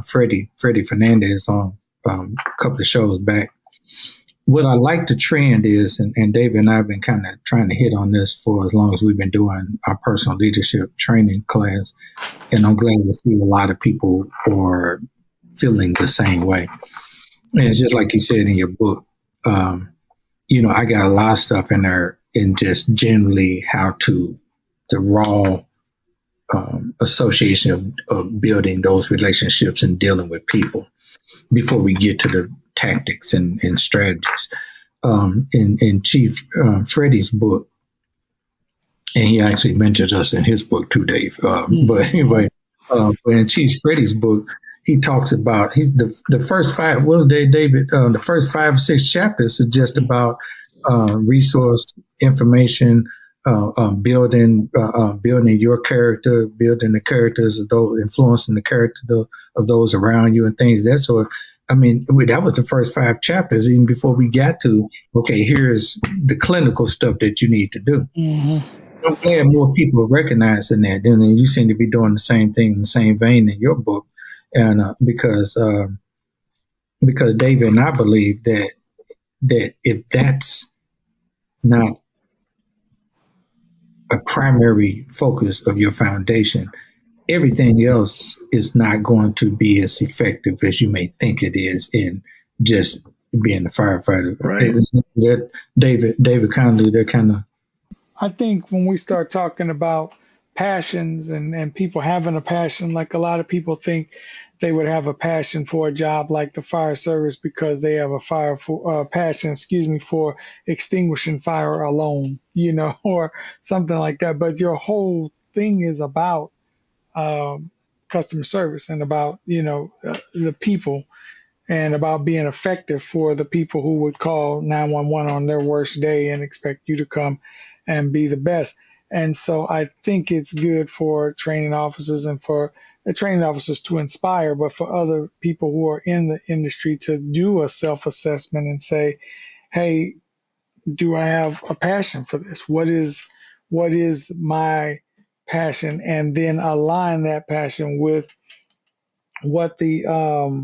Freddie Fernandez on a couple of shows back. What I like the trend is, and David and I have been kind of trying to hit on this for as long as we've been doing our personal leadership training class, and I'm glad to see a lot of people are feeling the same way. And it's just like you said in your book, I got a lot of stuff in there and just generally how to the raw association of building those relationships and dealing with people before we get to the tactics and strategies. In Chief Freddie's book, and he actually mentions us in his book too, Dave. But anyway, in Chief Freddie's book, he talks about the first five. Well, David, the first 5 or 6 chapters are just about resource information, building your character, building the characters of those, influencing the character of those around you, and things that sort. I mean, that was the first 5 chapters, even before we got to okay, here's the clinical stuff that you need to do. Mm-hmm. I'm glad more people are recognizing that. And you seem to be doing the same thing in the same vein in your book, and because David and I believe that if that's not a primary focus of your foundation, everything else is not going to be as effective as you may think it is in just being a firefighter. Right. David Conley, they're kind of. I think when we start talking about passions and people having a passion, like a lot of people think they would have a passion for a job like the fire service because they have a passion, for extinguishing fire alone, or something like that. But your whole thing is about customer service and about, the people and about being effective for the people who would call 911 on their worst day and expect you to come and be the best. And so I think it's good for training officers and for the training officers to inspire, but for other people who are in the industry to do a self-assessment and say, hey, do I have a passion for this? What is my passion? And then align that passion with what the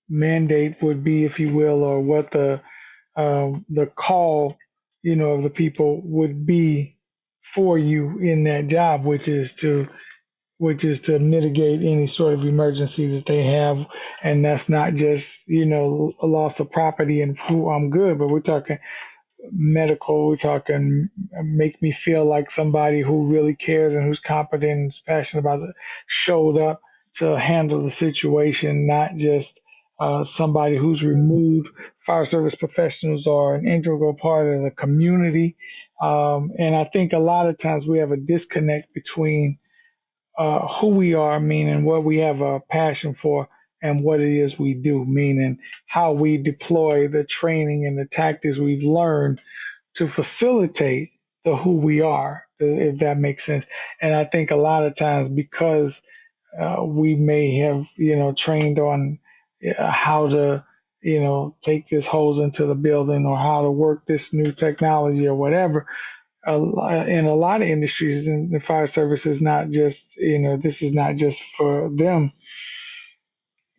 mandate would be, if you will, or what the call, of the people would be for you in that job, which is to mitigate any sort of emergency that they have, and that's not just a loss of property and I'm good, but we're talking medical. We're talking make me feel like somebody who really cares and who's competent and is passionate about it showed up to handle the situation, not just somebody who's removed. Fire service professionals are an integral part of the community. And I think a lot of times we have a disconnect between who we are, meaning what we have a passion for, and what it is we do, meaning how we deploy the training and the tactics we've learned to facilitate the who we are, if that makes sense. And I think a lot of times because we may have, trained on how to, take this hose into the building or how to work this new technology or whatever. In a lot of industries, and the fire service is not just, this is not just for them,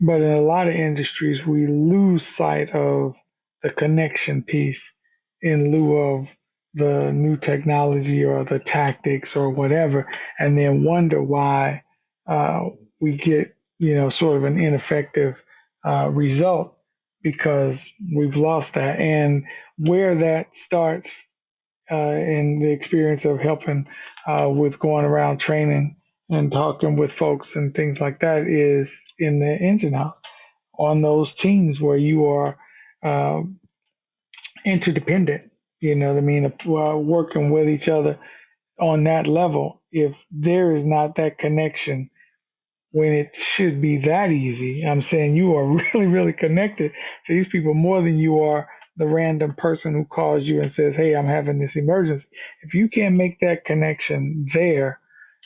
but in a lot of industries, we lose sight of the connection piece in lieu of the new technology or the tactics or whatever, and then wonder why we get, sort of an ineffective result because we've lost that. And where that starts in the experience of helping with going around training and talking with folks and things like that is in the engine house on those teams where you are uh, interdependent, what I mean, working with each other on that level. If there is not that connection when it should be that easy, I'm saying you are really, really connected to these people more than you are the random person who calls you and says, hey, I'm having this emergency. If you can't make that connection there,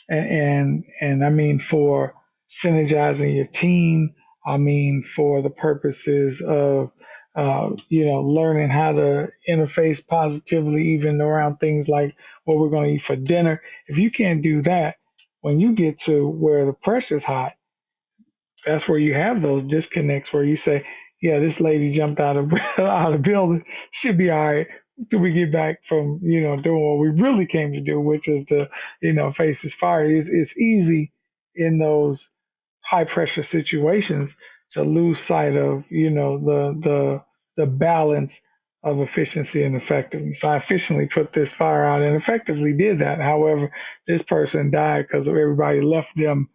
and I mean for synergizing your team, I mean for the purposes of learning how to interface positively, even around things like what we're going to eat for dinner. If you can't do that, when you get to where the pressure's hot, that's where you have those disconnects where you say, yeah, this lady jumped out of out of the building. She'll be all right till we get back from, doing what we really came to do, which is to, face this fire. It's easy in those high pressure situations to lose sight of, the balance of efficiency and effectiveness. I efficiently put this fire out and effectively did that. However, this person died because everybody left them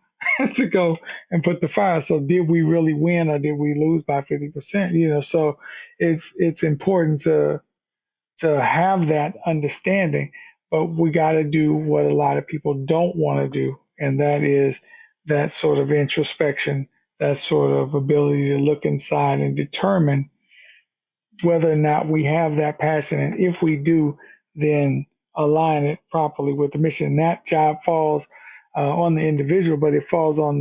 to go and put the fire. So did we really win or did we lose by 50%? So it's important to have that understanding, but we got to do what a lot of people don't want to do, and that is that sort of introspection, that sort of ability to look inside and determine whether or not we have that passion, and if we do, then align it properly with the mission. That job falls on the individual, but it falls on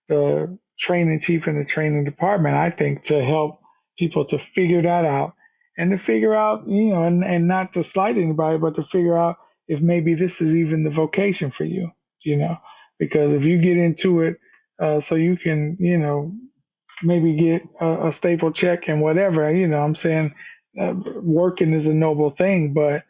the training chief and the training department, I think, to help people to figure that out and to figure out, and not to slight anybody, but to figure out if maybe this is even the vocation for you, because if you get into it so you can, maybe get a staple check and whatever. I'm saying working is a noble thing, but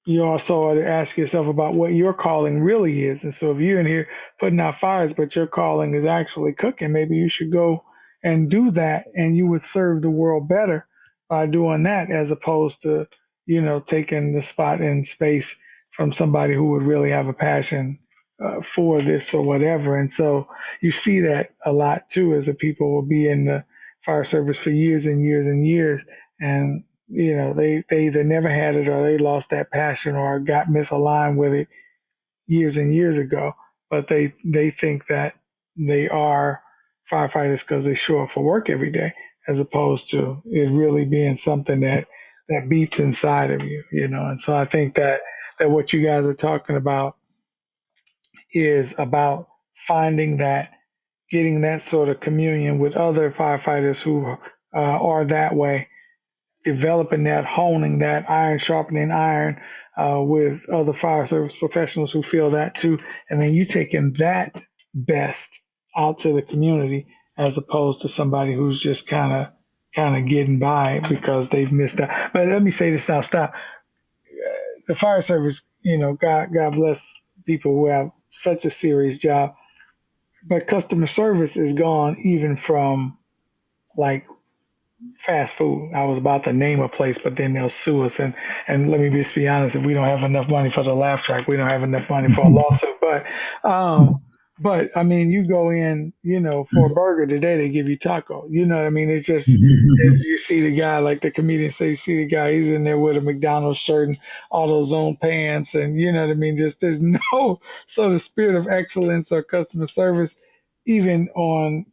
you also ought to ask yourself about what your calling really is. And so if you're in here putting out fires, but your calling is actually cooking, maybe you should go and do that, and you would serve the world better by doing that, as opposed to, taking the spot in space from somebody who would really have a passion for this or whatever. And so you see that a lot too, as the people will be in the fire service for years and years and years, and they either never had it or they lost that passion or got misaligned with it years and years ago. But they think that they are firefighters because they show up for work every day, as opposed to it really being something that beats inside of you, And so I think that what you guys are talking about is about finding that, getting that sort of communion with other firefighters who are that way, developing that, honing that, iron sharpening iron with other fire service professionals who feel that too, and then you taking that best out to the community, as opposed to somebody who's just kind of getting by because they've missed out. But let me say this now, stop. The fire service, God bless people who have such a serious job, but customer service is gone even from like fast food. I was about to name a place, but then they'll sue us. And let me just be honest, if we don't have enough money for the laugh track, we don't have enough money for a lawsuit. But I mean, you go in, for a burger today, they give you taco. You know what I mean? It's just, you see the guy, like the comedian say, you see the guy, he's in there with a McDonald's shirt and AutoZone pants. And you know what I mean? Just, there's no sort of spirit of excellence or customer service, even on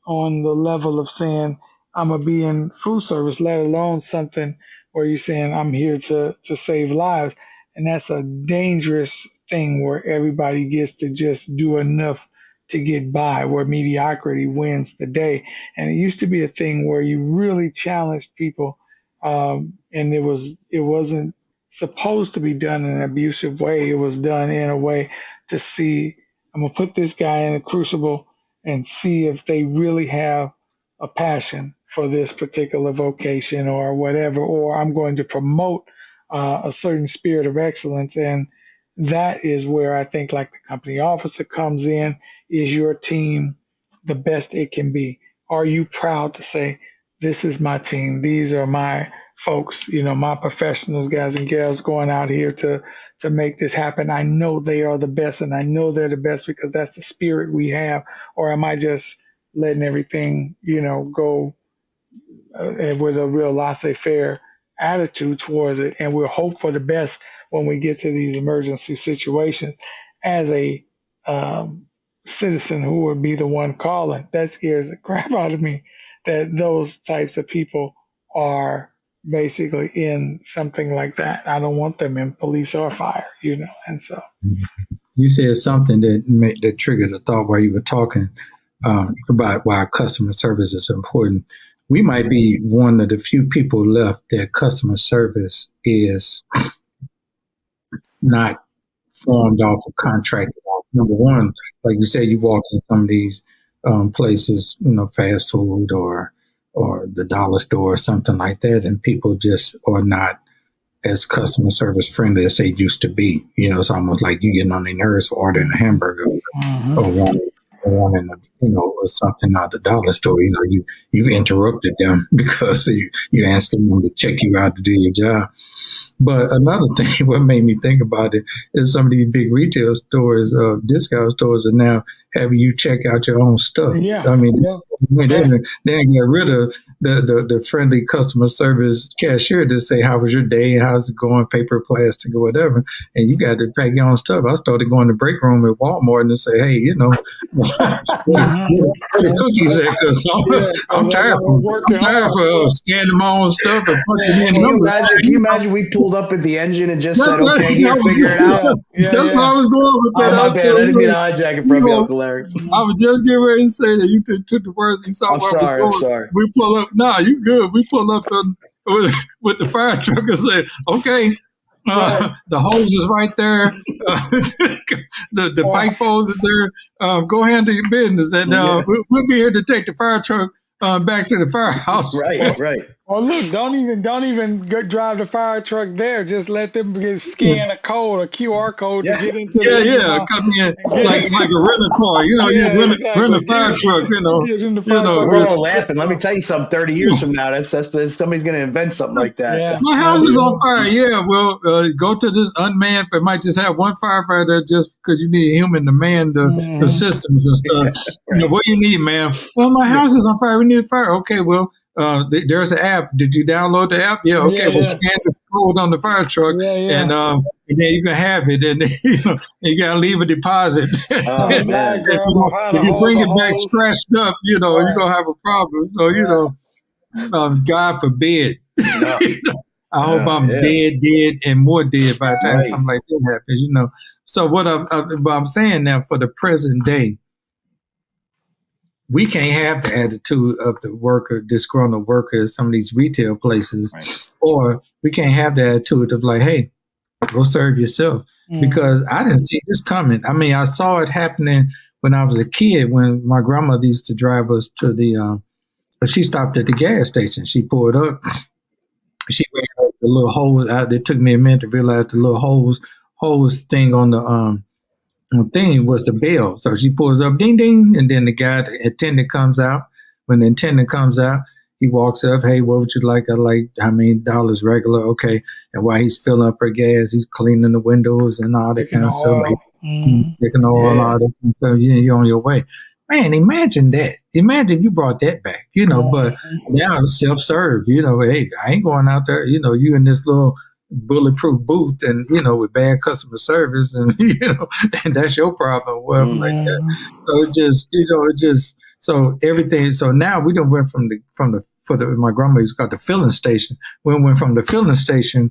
the level of saying, I'm going to be in food service, let alone something where you're saying I'm here to save lives. And that's a dangerous thing where everybody gets to just do enough to get by, where mediocrity wins the day. And it used to be a thing where you really challenged people, and it wasn't supposed to be done in an abusive way. It was done in a way to see, I'm going to put this guy in a crucible and see if they really have a passion for this particular vocation or whatever, or I'm going to promote a certain spirit of excellence. And that is where I think like the company officer comes in. Is your team the best it can be? Are you proud to say, this is my team, these are my folks, my professionals, guys and gals going out here to make this happen? I know they are the best, and I know they're the best because that's the spirit we have. Or am I just letting everything, go with a real laissez-faire attitude towards it, and we'll hope for the best when we get to these emergency situations? As a citizen who would be the one calling, that scares the crap out of me, that those types of people are basically in something like that. I don't want them in police or fire, and so. You said something that triggered a thought while you were talking about why customer service is important. We might be one of the few people left that customer service is not formed off of contract. Number one, like you said, you walk in some of these places, fast food or the dollar store or something like that, and people just are not as customer service friendly as they used to be. It's almost like you getting on their nerves for ordering a hamburger or wanting or something out the dollar store, you interrupted them because you're asking them to check you out to do your job. But another thing, what made me think about it is some of these big retail stores, discount stores, are now having you check out your own stuff. Yeah. I mean, Yeah. they didn't get rid of the friendly customer service cashier to say, how was your day? How's it going? Paper, plastic, or whatever. And you got to pack your own stuff. I started going to break room at Walmart and say, hey, where the cookies at? Because I'm tired of scanning my own stuff and punching in numbers. Can you imagine we pulled up at the engine and just said, okay, here, figure it out? That's where I was going with that. Oh, my bad. I didn't mean to hijack it from you, Uncle Larry. I was just getting ready to say that you took the words. You saw I'm sorry. We pull up. Nah, you good. We pull up with the fire truck and say, okay, the hose is right there. The pipe hose is there. Go handle your business. And we'll be here to take the fire truck back to the firehouse. Right. Well, look, don't even drive the fire truck there. Just let them scan a QR code to get into the come in like a rental car. You rent a fire truck. We're all laughing. Let me tell you something. 30 years from now, that's somebody's going to invent something like that. Yeah. My house is on fire. Yeah, well, go to this unmanned. It might just have one firefighter just because you need a human to man the systems and stuff. Right. What do you need, ma'am? Well, my house is on fire. We need a fire. Okay, well. There's an app. Did you download the app? Yeah. Okay. We'll scan the code on the fire truck, and then you can have it. And you gotta leave a deposit. If you bring it back scratched up, you're gonna have a problem. So God forbid. No. I hope I'm dead, and more dead by the time something like that happens. So what I'm saying now, for the present day, we can't have the attitude of the worker, disgruntled worker at some of these retail places, or we can't have the attitude of like, hey, go serve yourself. Because I didn't see this coming. I mean, I saw it happening when I was a kid, when my grandmother used to drive us to she stopped at the gas station. She pulled up. She ran out the little hose out. It took me a minute to realize the little hose thing on the thing was the bell. So she pulls up, ding, ding, and then the attendant comes out. When the attendant comes out, he walks up, hey, what would you like? I like, how many dollars regular? Okay. And while he's filling up her gas, he's cleaning the windows and all that kind of stuff. Taking oil, all that kind of stuff. You're on your way. Man, imagine that. Imagine you brought that back, but now it's self-serve, hey, I ain't going out there, you in this little bulletproof booth and with bad customer service and and that's your problem, whatever like that. So it just so everything. So now we don't went from my grandma used to call it the filling station. We went from the filling station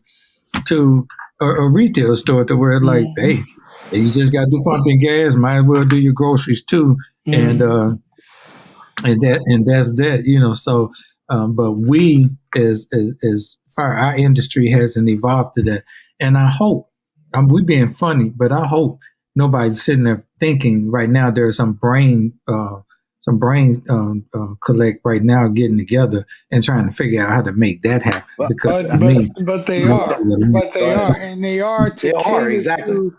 to a retail store to where like, hey, you just got to do pumping gas. Might as well do your groceries too, and that's that. So, but we as fire, our industry hasn't evolved to that. And I hope, we being funny, but I hope nobody's sitting there thinking right now there's some brain collect right now getting together and trying to figure out how to make that happen. But they are exactly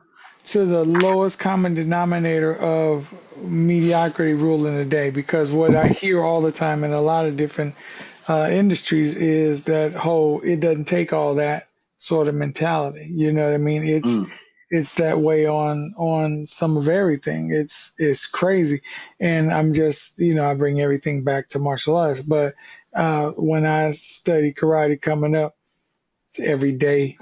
to the lowest common denominator of mediocrity ruling the day. Because what I hear all the time in a lot of different industries is that it doesn't take all that sort of mentality. You know what I mean? It's that way on some of everything. It's crazy. And I'm just, I bring everything back to martial arts. But when I studied karate coming up, it's everyday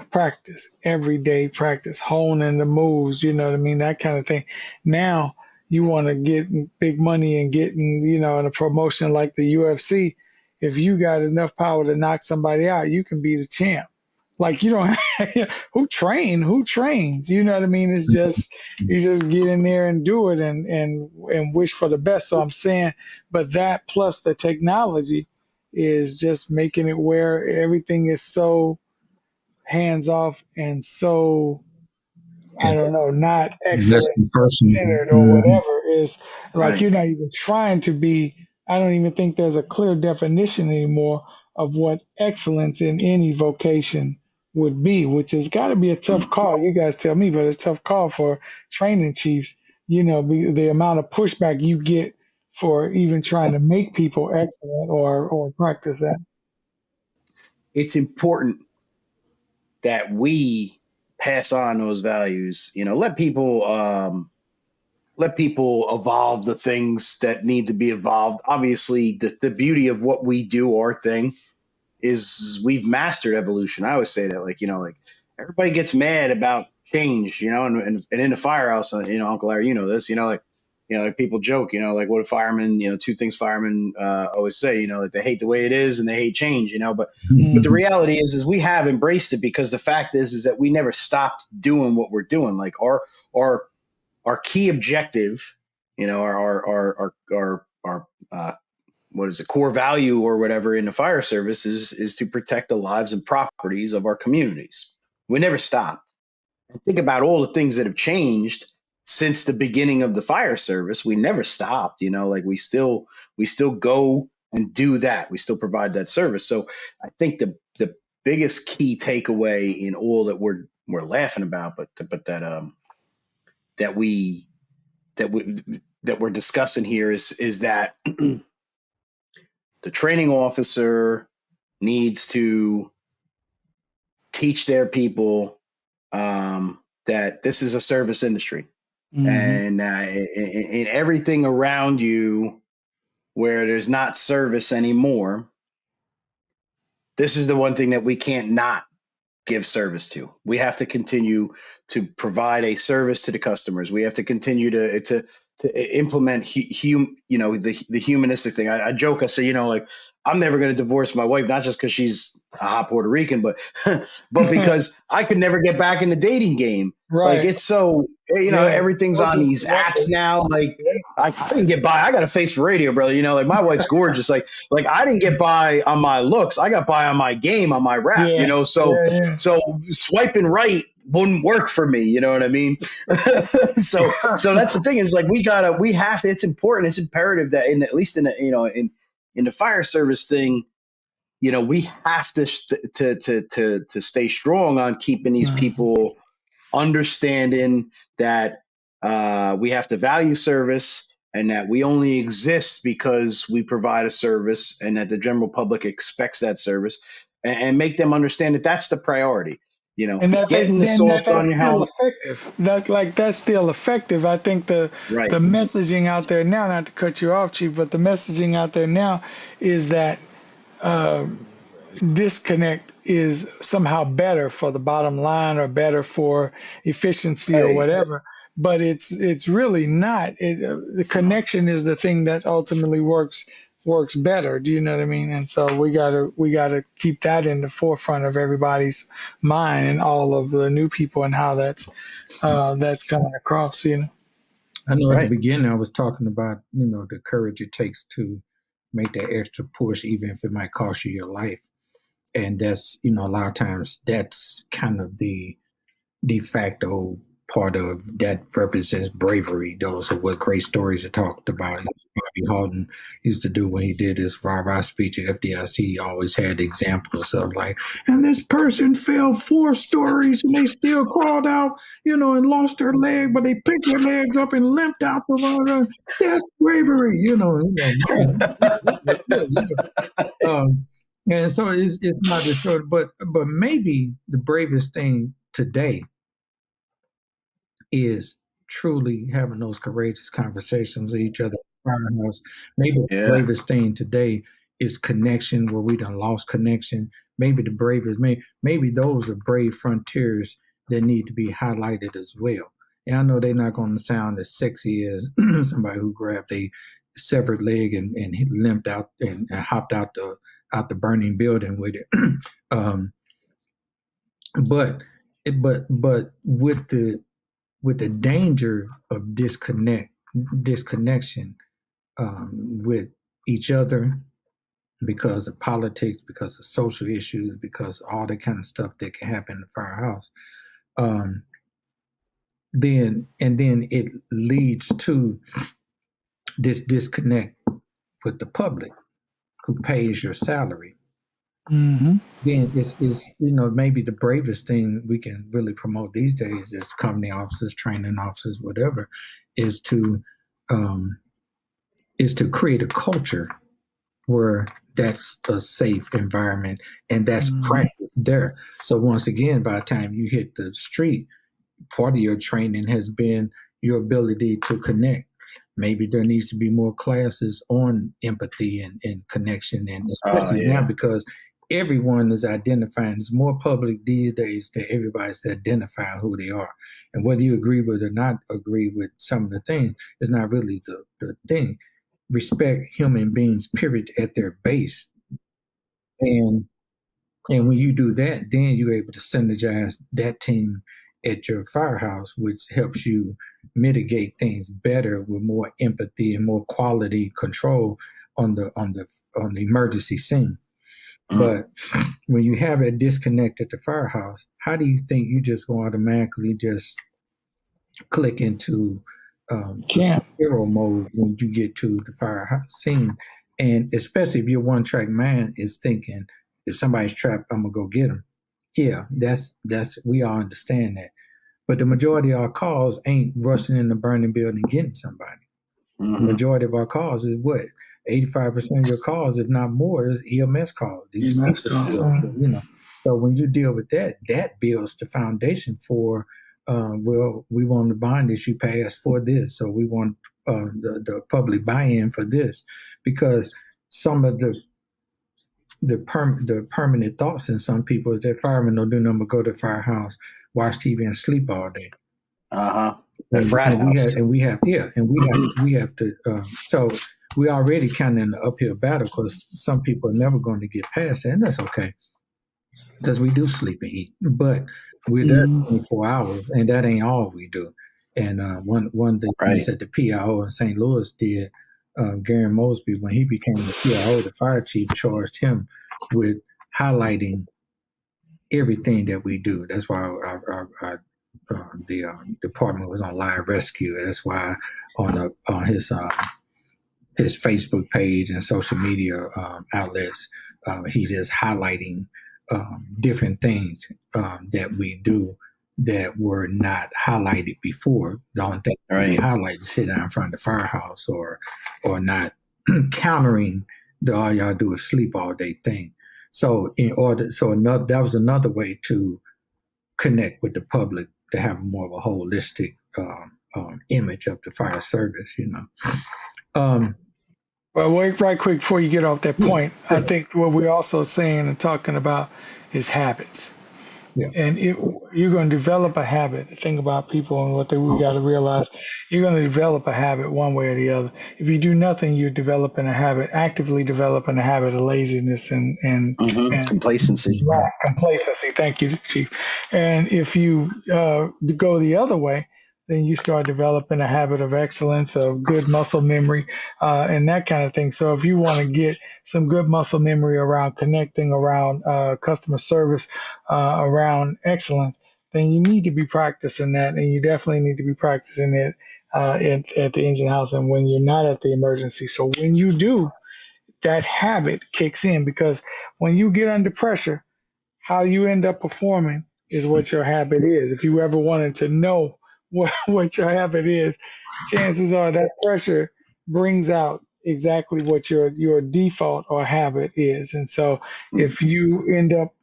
practice, honing the moves, you know what I mean? That kind of thing. Now you want to get big money and getting, in a promotion like the UFC. If you got enough power to knock somebody out, you can be the champ. Like, you don't who trains, you know what I mean? It's just, you just get in there and do it and wish for the best. So I'm saying, but that plus the technology is just making it where everything is so hands off and so, I don't know, not excellence centered or whatever. Is like, you're not even trying to be. I don't even think there's a clear definition anymore of what excellence in any vocation would be, which has got to be a tough call. You guys tell me, but a tough call for training chiefs the amount of pushback you get for even trying to make people excellent or practice that. It's important that we pass on those values. Let people evolve the things that need to be evolved. Obviously, the beauty of what we do, our thing, is we've mastered evolution. I always say that, like everybody gets mad about change, and in the firehouse, Uncle Larry, this, like people joke, like what a fireman, two things firemen always say, like they hate the way it is and they hate change, but the reality is we have embraced it, because the fact is that we never stopped doing what we're doing. Like our our key objective, our what is it, core value or whatever in the fire service is to protect the lives and properties of our communities. We never stop. And think about all the things that have changed since the beginning of the fire service. We never stopped, like we still go and do that. We still provide that service. So I think the biggest key takeaway in all that we're laughing about, but that we that we that we're discussing here is that the training officer needs to teach their people that this is a service industry, and in everything around you where there's not service anymore, this is the one thing that we can't not give service to. We have to continue to provide a service to the customers. We have to continue to implement the humanistic thing. I joke, I say, like, I'm never going to divorce my wife, not just because she's a hot Puerto Rican, but but because I could never get back in the dating game. Right. Like, it's so, everything's on these apps now. Like, I didn't get by. I got a face for radio, brother. Like, my wife's gorgeous. Like I didn't get by on my looks. I got by on my game, on my rap. So swiping right wouldn't work for me. You know what I mean? so that's the thing, is like we have to. It's important. It's imperative that at least in the fire service thing, we have to stay strong on keeping these people understanding that we have to value service, and that we only exist because we provide a service, and that the general public expects that service, and make them understand that that's the priority. And getting the salt on your helmet. Effective. That's still effective. I think the messaging out there now, not to cut you off, Chief, but the messaging out there now is that disconnect is somehow better for the bottom line or better for efficiency or whatever. But it's really not. The connection is the thing that ultimately works better. Do you know what I mean? And so we gotta keep that in the forefront of everybody's mind, and all of the new people, and how that's coming across. I know at the beginning I was talking about the courage it takes to make that extra push, even if it might cost you your life. And that's, a lot of times that's kind of the de facto part of that represents bravery. Those are what great stories are talked about. Bobby Houghton used to do when he did his Rah-Rah speech at FDIC. He always had examples of like, and this person fell 4 stories and they still crawled out, and lost their leg, but they picked their legs up and limped out the run. That's bravery, and so it's not just short, but maybe the bravest thing today is truly having those courageous conversations with each other. Maybe the bravest thing today is connection, where we done lost connection. Maybe the bravest, maybe those are brave frontiers that need to be highlighted as well. And I know they're not going to sound as sexy as somebody who grabbed a severed leg and limped out and hopped out the burning building with it. But with the danger of disconnection with each other, because of politics, because of social issues, because of all that kind of stuff that can happen in the firehouse, then it leads to this disconnect with the public who pays your salary. Mm-hmm. then it's maybe the bravest thing we can really promote these days as company officers, training officers, whatever, is to um, create a culture where that's a safe environment and that's Mm-hmm. practice there. So once again, by the time you hit the street, part of your training has been your ability to connect. Maybe there needs to be more classes on empathy and connection, and Oh, especially now yeah. because everyone is identifying. It's more public these days that everybody's identifying who they are. And whether you agree with or not agree with some of the things is not really the thing. Respect human beings, period, at their base. And when you do that, then you're able to synergize that team at your firehouse, which helps you mitigate things better with more empathy and more quality control on the emergency scene. Mm. But when you have a disconnect at the firehouse, how do you think you just go automatically just click into Can't. hero mode when you get to the fire scene? And especially if your one track mind is thinking, if somebody's trapped, I'm gonna go get them. Yeah, that's we all understand that. But the majority of our calls ain't rushing in the burning building and getting somebody. The Mm-hmm. majority of our calls is what? 85% of your calls, if not more, is EMS calls. These Let's people go. still. So when you deal with that, that builds the foundation for, well, we want the bond issue passed for this, or we want the public buy-in for this, because some of the permanent thoughts in some people is that firemen don't do nothing but go to the firehouse, watch TV, and sleep all day. Uh-huh. The and, frat and we house. have and we have yeah and we have to so we already kind of in the uphill battle because some people are never going to get past that, and that's okay because we do sleep and eat, but we're there Mm-hmm. 24 hours, and that ain't all we do. And one of the things Right. that the PIO in St. Louis did, Gary Mosby, when he became the PIO, the fire chief charged him with highlighting everything that we do. That's why the department was on live rescue. That's why on his Facebook page and social media outlets, he's just highlighting different things that we do that were not highlighted before. The only thing that we Right. highlight is sit down in front of the firehouse or not countering the all y'all do is sleep all day thing. So that was another way to connect with the public, to have more of a holistic image of the fire service. Um, Well, wait, right quick before you get off that yeah, point, I sure. think what we're also saying and talking about is habits. Yeah, And you're going to develop a habit. Think about people and we got to realize. You're going to develop a habit one way or the other. If you do nothing, you're developing a habit, actively developing a habit of laziness Mm-hmm. and Complacency. lack, complacency. Thank you, Chief. And if you go the other way, then you start developing a habit of excellence, of good muscle memory, and that kind of thing. So if you want to get some good muscle memory around connecting, around customer service, around excellence, then you need to be practicing that, and you definitely need to be practicing it at the engine house and when you're not at the emergency. So when you do, that habit kicks in because when you get under pressure, how you end up performing is what your habit is. If you ever wanted to know what your habit is, chances are that pressure brings out exactly what your default or habit is. And so if you end up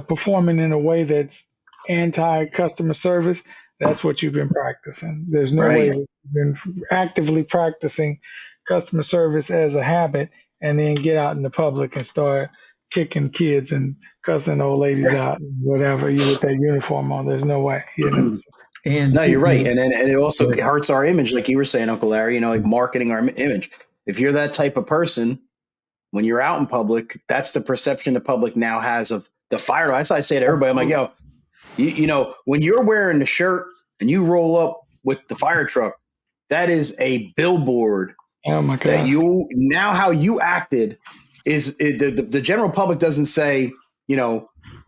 performing in a way that's anti customer service, that's what you've been practicing. There's no way Right. that you've been actively practicing customer service as a habit and then get out in the public and start kicking kids and cussing old ladies out and whatever you with that uniform on. There's no way, you know. and No, you're right. And it also yeah, hurts our image, like you were saying, Uncle Larry, like marketing our image. If you're that type of person, when you're out in public, that's the perception the public now has of the fire. That's why I say to everybody, I'm like, yo, when you're wearing the shirt and you roll up with the fire truck, that is a billboard Oh my that God. how you acted the general public doesn't say,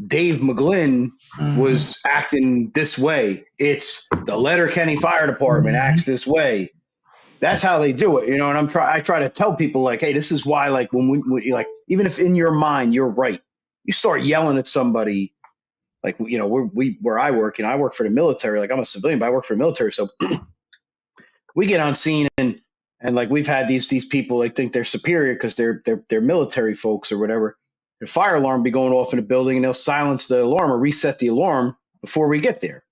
Dave McGlynn Mm-hmm. was acting this way. It's the Letterkenny Fire Department Mm-hmm. acts this way. That's how they do it. And I try to tell people like, hey, this is why, like, when we like, even if in your mind you're right, You start yelling at somebody, like, where I work, I work for the military. Like, I'm a civilian, but I work for the military. So we get on scene and like we've had these people like think they're superior because they're military folks or whatever. The fire alarm be going off in the building and they'll silence the alarm or reset the alarm before we get there.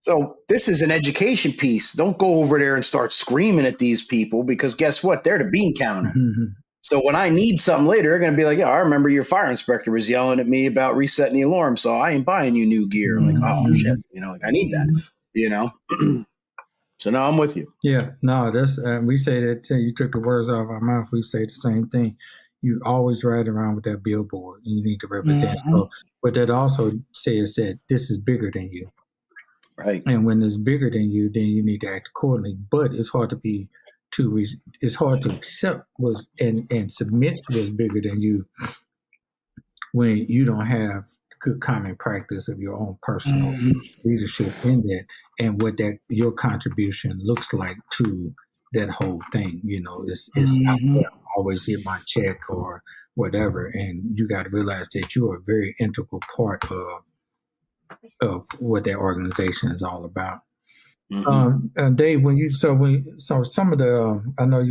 So this is an education piece. Don't go over there and start screaming at these people because guess what? They're the bean counter. Mm-hmm. So when I need something later, they're going to be like, yeah, I remember your fire inspector was yelling at me about resetting the alarm. So I ain't buying you new gear. I'm like, oh shit, like I need that, So now I'm with you. Yeah, no, that's we say that too. You took the words out of our mouth. We say the same thing. You always ride around with that billboard, and you need to represent. So, but that also says that this is bigger than you, right? And when it's bigger than you, then you need to act accordingly. But it's hard it's hard to accept and submit to what's bigger than you when you don't have good common practice of your own personal leadership in that and what that your contribution looks like to that whole thing. It's out there, always get my check or whatever, and you got to realize that you are a very integral part of what that organization is all about. Dave, so some of the I know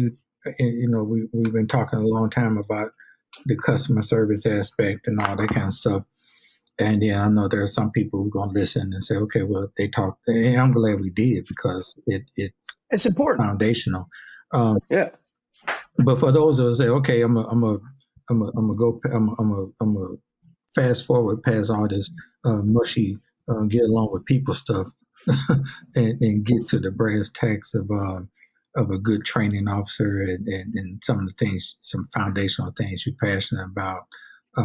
we've been talking a long time about the customer service aspect and all that kind of stuff. And then I know there are some people who are going to listen and say, okay, well, they talk. And I'm glad we did because it's important, foundational. Yeah. But for those who say, okay, I'm a fast forward past all this mushy get along with people stuff and get to the brass tacks of a good training officer and some of the things, some foundational things you're passionate about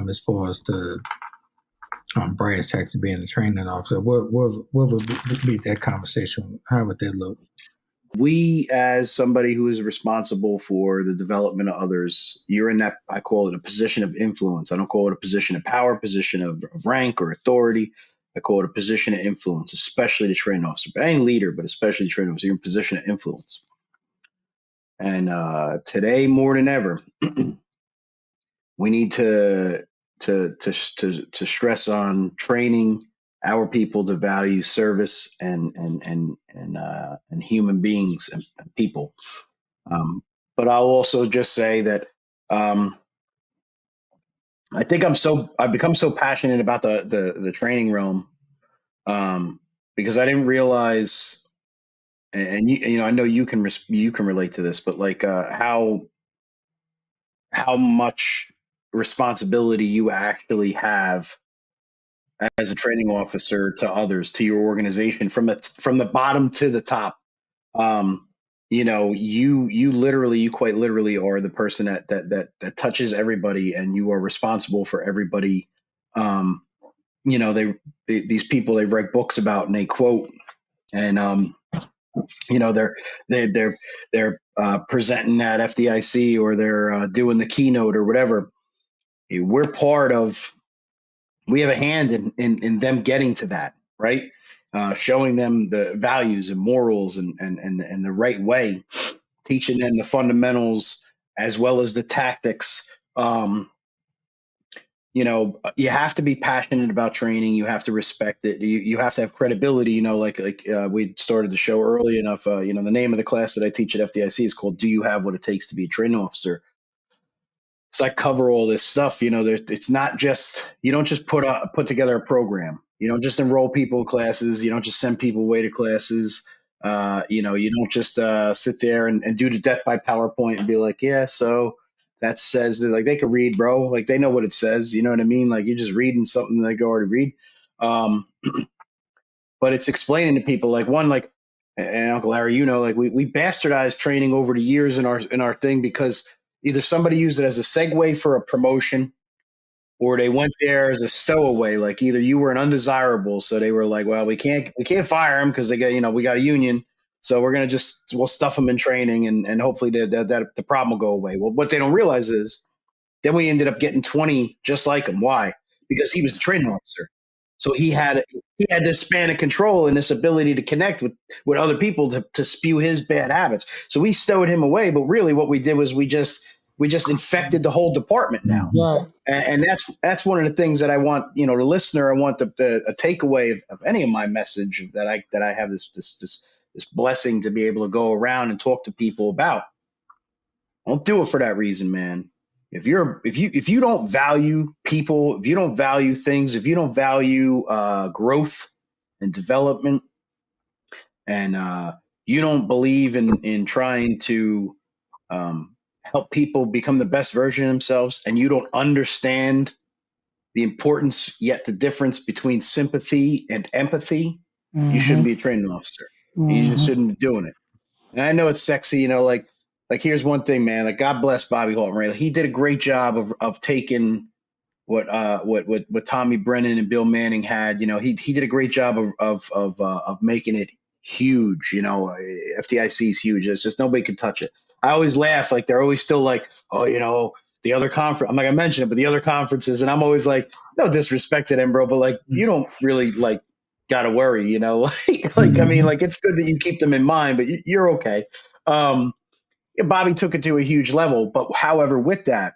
as far as the brass tacks of being a training officer. What would be that conversation? How would that look? We, as somebody who is responsible for the development of others, you're in that, I call it a position of influence. I don't call it a position of power, position of rank or authority. I call it a position of influence, especially the training officer. But any leader, but especially the training officer, you're in a position of influence. And today, more than ever, we need to stress on training our people to value service and human beings and people. But I'll also just say that I think I've become so passionate about the training realm because I didn't realize, and I know you can relate to this, but like how much responsibility you actually have as a training officer to others, to your organization, from the bottom to the top. You quite literally are the person that touches everybody, and you are responsible for everybody. These people, they write books about and they quote, and they're presenting at FDIC or they're doing the keynote or whatever. We're part of. We have a hand in them getting to that, right? Showing them the values and morals and the right way, teaching them the fundamentals as well as the tactics. You have to be passionate about training. You have to respect it. You have to have credibility. Like we started the show early enough. The name of the class that I teach at FDIC is called "Do You Have What It Takes to Be a Training Officer?" So I cover all this stuff. It's not just, you don't just put together a program. You don't just enroll people in classes. You don't just send people away to classes. You don't just sit there and do the death by PowerPoint and be like, yeah, so that says that, like, they could read, bro. Like, they know what it says. You know what I mean? Like, you're just reading something they can already read. But it's explaining to people, like, one, like, and Uncle Larry, like we bastardized training over the years in our thing because either somebody used it as a segue for a promotion, or they went there as a stowaway. Like, either you were an undesirable, so they were like, well, we can't fire him because they got, we got a union, so we'll stuff them in training and hopefully that the problem will go away. Well, what they don't realize is then we ended up getting 20 just like him. Why? Because he was the training officer. So he had this span of control and this ability to connect with other people to spew his bad habits. So we stowed him away, but really what we did was we just we just infected the whole department now. Right. And that's one of the things that I want, the listener, I want a takeaway of any of my message that I have this blessing to be able to go around and talk to people about. Don't do it for that reason, man. If you don't value people, if you don't value things, if you don't value growth and development, and you don't believe in trying to help people become the best version of themselves, and you don't understand the importance, yet the difference between sympathy and empathy, you shouldn't be a training officer. You just shouldn't be doing it. And I know it's sexy, like here's one thing, man. Like, God bless Bobby Halton, right? Like, he did a great job of taking what Tommy Brennan and Bill Manning had. He did a great job of making it huge. FDIC is huge. It's just nobody can touch it. I always laugh, like they're always still like, oh, the other conference. I'm like, I mentioned it, but the other conferences, and I'm always like, no disrespect to them, bro, but like, you don't really like gotta worry, I mean, like, it's good that you keep them in mind, but you're okay. Bobby took it to a huge level, but however, with that,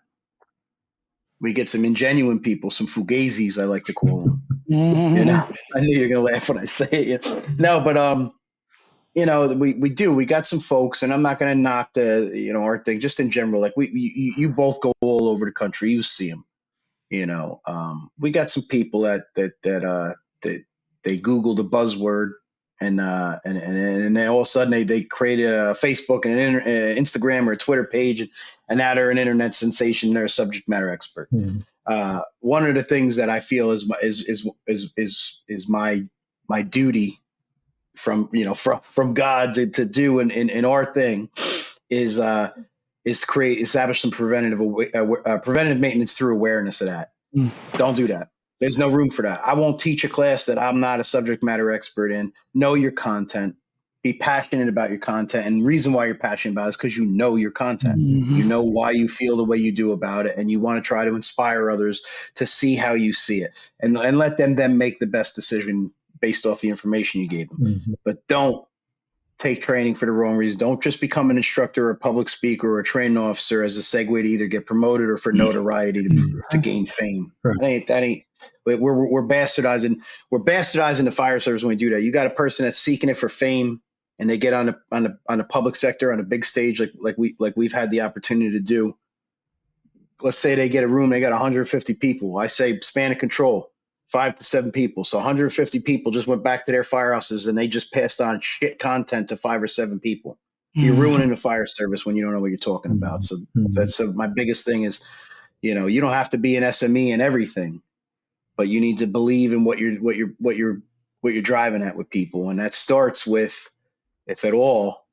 we get some ingenuine people, some fugazis, I like to call them. I knew you're gonna laugh when I say it. No, but we got some folks, and I'm not gonna knock the our thing, just in general. Like, you both go all over the country, you see them. We got some people that they Google the buzzword, and then all of a sudden they create a Facebook and an Instagram or a Twitter page, and now they're an internet sensation. They're a subject matter expert. One of the things that I feel is my duty from God to do in our thing is to establish some preventative maintenance through awareness of that. Don't do that. There's no room for that. I won't teach a class that I'm not a subject matter expert in. Know your content. Be passionate about your content. And the reason why you're passionate about it is because you know your content. You know why you feel the way you do about it, and you want to try to inspire others to see how you see it, and let them then make the best decision based off the information you gave them. But don't take training for the wrong reason. Don't just become an instructor or a public speaker or a training officer as a segue to either get promoted or for notoriety to gain fame. Right. That ain't. We're bastardizing. We're bastardizing the fire service when we do that. You got a person that's seeking it for fame, and they get on the public sector on a big stage like we've had the opportunity to do. Let's say they get a room, they got 150 people. I say span of control, 5 to 7 people. So 150 people just went back to their firehouses, and they just passed on shit content to 5 or 7 people. You're ruining the fire service when you don't know what you're talking about. So that's my biggest thing is, you don't have to be an SME in everything, but you need to believe in what you're driving at with people, and that starts with, if at all,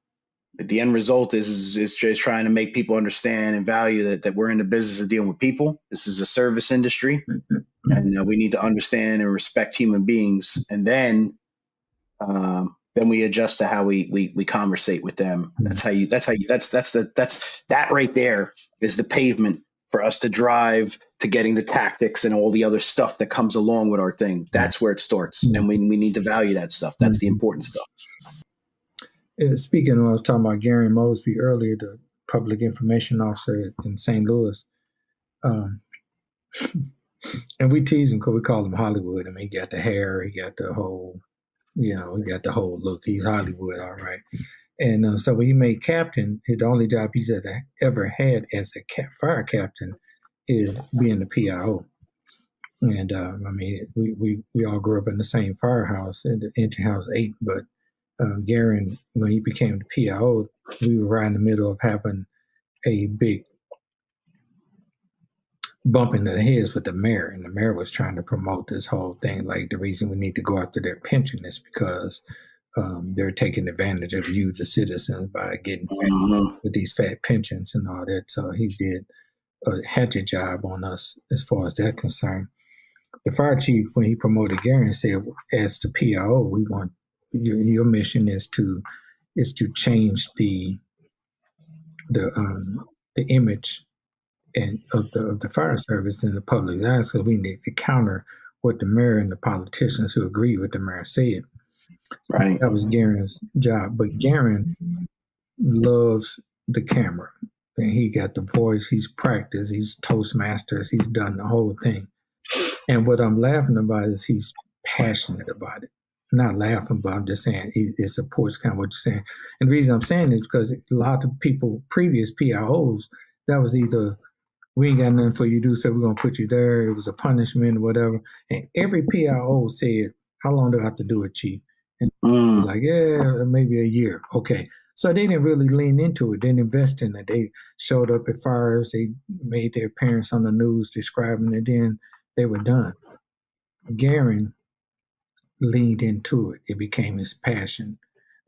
the end result is just trying to make people understand and value that we're in the business of dealing with people. This is a service industry, and we need to understand and respect human beings, and then we adjust to how we conversate with them. That right there is the pavement for us to drive to getting the tactics and all the other stuff that comes along with our thing. That's where it starts, and we need to value that stuff. That's the important stuff. Speaking of, I was talking about Gary Mosby earlier, the public information officer in St. Louis. And we tease him because we call him Hollywood. I mean, he got the hair, he got the whole, he got the whole look. He's Hollywood, all right. And so when he made captain, the only job he's ever had as a fire captain is being the PIO. And I mean, we all grew up in the same firehouse, in the Engine House 8, but Garen, when he became the PIO, we were right in the middle of having a big bump in the heads with the mayor, and the mayor was trying to promote this whole thing. Like, the reason we need to go after their pension is because they're taking advantage of you, the citizens, by getting fat with these fat pensions and all that. So he did a hatchet job on us as far as that concerned. The fire chief, when he promoted Garen, said, as the PIO, we want your mission is to change the image and of the fire service in the public eye, so we need to counter what the mayor and the politicians who agree with the mayor said. Right. So that was Garen's job. But Garen loves the camera. and he got the voice. He's practiced. He's Toastmasters. He's done the whole thing. And what I'm laughing about is he's passionate about it. I'm not laughing, but I'm just saying it supports kind of what you're saying. And the reason I'm saying it is because a lot of people, previous PIOs, that was either we ain't got nothing for you to do, so we're going to put you there. It was a punishment or whatever. And every PIO said, how long do I have to do it, Chief? And like, yeah, maybe a year. Okay. So they didn't really lean into it. They didn't invest in it. They showed up at fires. They made their appearance on the news describing it. Then they were done. Garen leaned into it. It became his passion.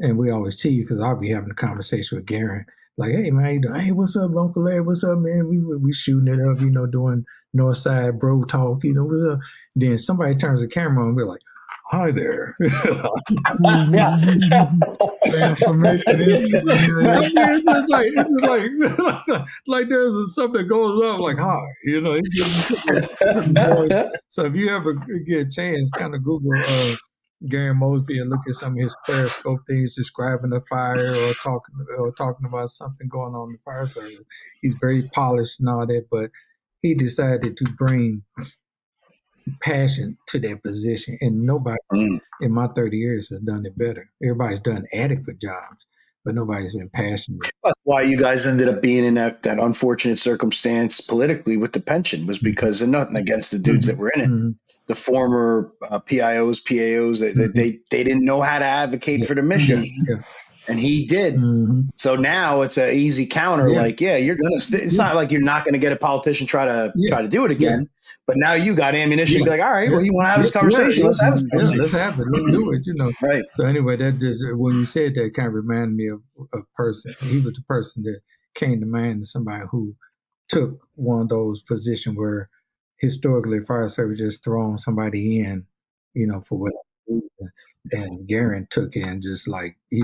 And we always tease because I'll be having a conversation with Garen. Like, hey, man, how you doing? Hey, what's up, Uncle Larry? What's up, man? We shooting it up, doing Northside bro talk, what's up? Then somebody turns the camera on and we're like, hi there. Transformation is it's just like there's something that goes up like hi, So if you ever get a chance, kind of Google Gary Mosby and look at some of his Periscope things describing the fire or talking about something going on in the fire service. He's very polished and all that, but he decided to bring passion to that position, and nobody in my 30 years has done it better. Everybody's done adequate jobs, but nobody's been passionate. That's why you guys ended up being in that unfortunate circumstance politically with the pension, was because of nothing against the dudes that were in it. The former PIOs, PAOs, they didn't know how to advocate for the mission. And he did. So now it's an easy counter. Like, you're going to, it's not like you're not going to get a politician try to do it again. But now you got ammunition to be like, all right, well, you want to have this conversation? Let's have this conversation. Let's have it. Let's do it, Right. So anyway, that just, when you said that, kind of reminded me of a person. He was the person that came to mind, somebody who took one of those positions where historically fire service just thrown somebody in, for whatever reason. And Garen took in just like he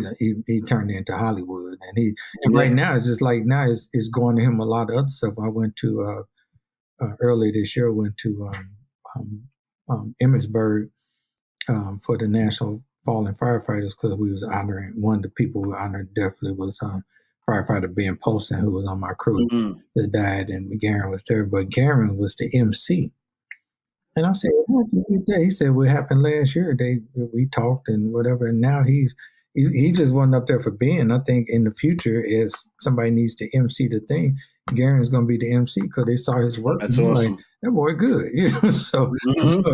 turned into Hollywood, and right now it's just like it's going to him a lot of other stuff. I went to earlier this year. Went to Emmitsburg for the National Fallen Firefighters because we was honoring one of the people we honored. Definitely was firefighter Ben Poston, who was on my crew that died, and Garen was there. But Garen was the MC. And I said, "How did you get that?" He said, "What happened last year? We talked and whatever." And now he just wasn't up there for Ben. I think in the future, if somebody needs to MC the thing, Garen's going to be the MC because they saw his work. That's awesome. Like, that boy good, so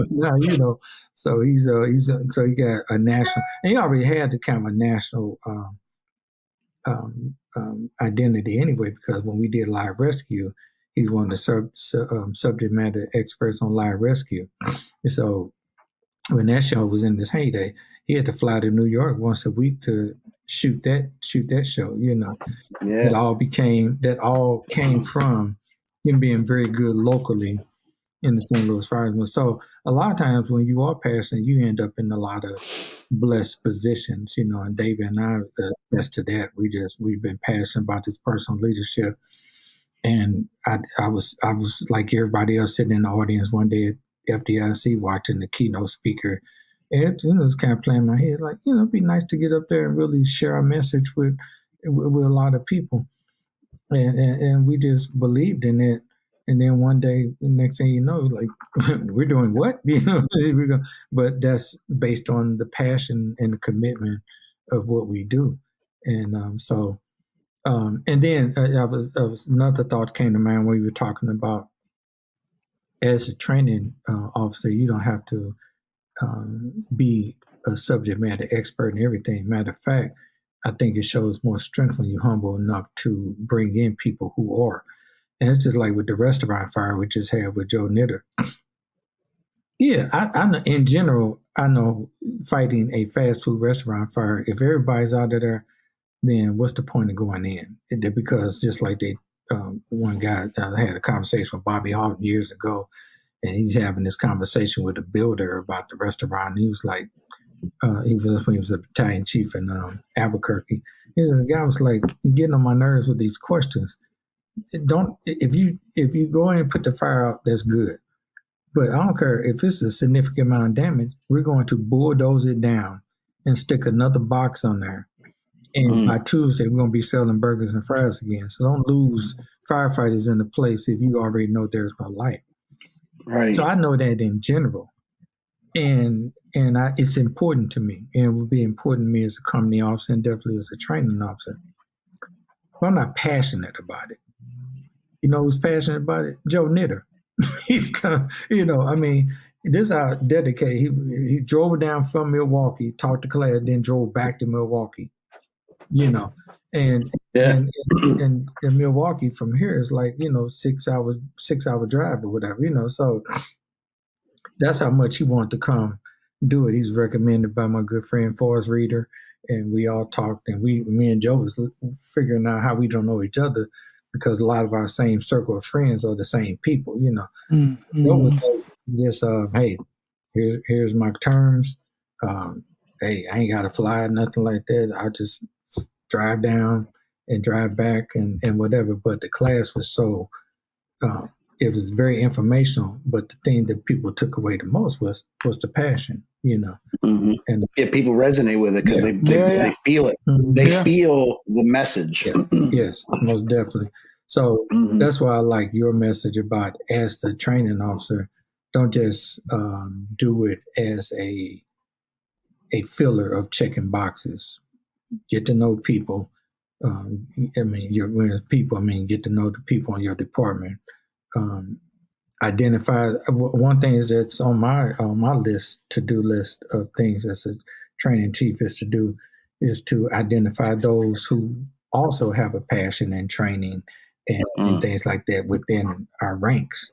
now so he's so he got a national, and he already had the kind of a national identity anyway, because when we did live rescue. He's one of the subject matter experts on live rescue. So when that show was in this heyday, he had to fly to New York once a week to shoot that show. It all came from him being very good locally in the St. Louis Firemen. So a lot of times when you are passionate, you end up in a lot of blessed positions. And David and I attest to that. We've been passionate about this personal leadership. And I was like everybody else sitting in the audience one day at FDIC watching the keynote speaker. And it was kind of playing in my head, like, it'd be nice to get up there and really share our message with a lot of people. And we just believed in it. And then one day, the next thing you know, like, we're doing what? But that's based on the passion and the commitment of what we do. And and then another thought came to mind when we were talking about, as a training officer, you don't have to be a subject matter expert in everything. Matter of fact, I think it shows more strength when you're humble enough to bring in people who are. And it's just like with the restaurant fire we just had with Joe Knitter. Yeah, I know, in general, I know fighting a fast food restaurant fire, if everybody's out of there, then what's the point of going in? Because just like one guy had a conversation with Bobby Houghton years ago, and he's having this conversation with a builder about the restaurant. And he was like, when he was a battalion chief in Albuquerque. The guy was like, "You're getting on my nerves with these questions. If you go in and put the fire out, that's good. But I don't care if it's a significant amount of damage. We're going to bulldoze it down and stick another box on there And by Tuesday, we're going to be selling burgers and fries again. So don't lose firefighters in the place if you already know there's no light. Right. So I know that in general. And it's important to me. And it would be important to me as a company officer and definitely as a training officer. But I'm not passionate about it. You know who's passionate about it? Joe Knitter. He's, I mean, this is how dedicated. He drove down from Milwaukee, taught the class, then drove back to Milwaukee. And in Milwaukee from here is like 6 hour drive or whatever. So that's how much he wanted to come do it. He's recommended by my good friend Forrest Reeder, and we all talked, and me and Joe was figuring out how we don't know each other because a lot of our same circle of friends are the same people. Joe was just hey, here's my terms. Hey, I ain't got to fly, nothing like that. I just drive down and drive back and whatever. But the class was so, it was very informational. But the thing that people took away the most was the passion, Mm-hmm. And people resonate with it because they feel it. Mm-hmm. They feel the message. Yeah. Yes, most definitely. So that's why I like your message about, as the training officer, don't just do it as a filler of checking boxes. Get to know people. Get to know the people in your department. Identify. One thing that's on my to-do list of things as a training chief is to identify those who also have a passion in training and things like that within our ranks.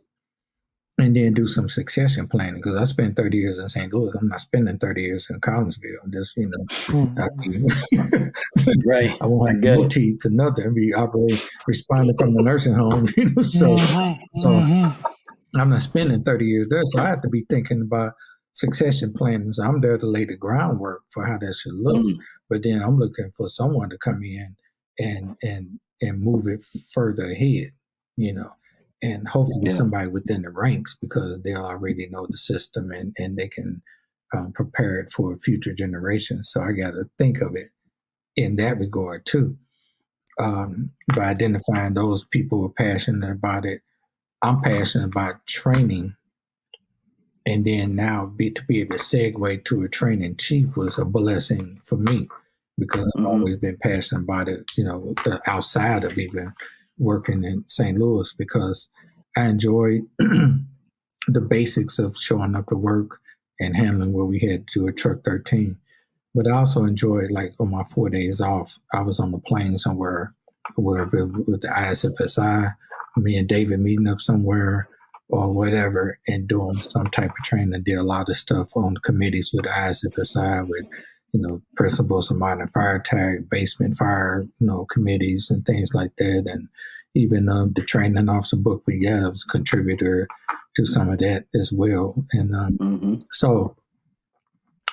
And then do some succession planning, because I spent 30 years in St. Louis. I'm not spending 30 years in Collinsville. Just, right. I won't have no teeth to nothing. Be responding from the nursing home. So I'm not spending 30 years there. So I have to be thinking about succession planning. So I'm there to lay the groundwork for how that should look. But then I'm looking for someone to come in and move it further ahead, and hopefully somebody within the ranks, because they already know the system and they can prepare it for future generations. So I got to think of it in that regard too. By identifying those people who are passionate about it. I'm passionate about training. And then now to be able to segue to a training chief was a blessing for me, because I've always been passionate about it, outside of even working in St. Louis, because I enjoy the basics of showing up to work and handling what we had to do at Truck 13. But I also enjoyed, like, on my 4 days off, I was on the plane somewhere, wherever, with the ISFSI, me and David meeting up somewhere or whatever, and doing some type of training. I did a lot of stuff on the committees with the ISFSI, with principles of modern fire attack, basement fire, committees and things like that. And even the training officer book we got, I was a contributor to some of that as well. And so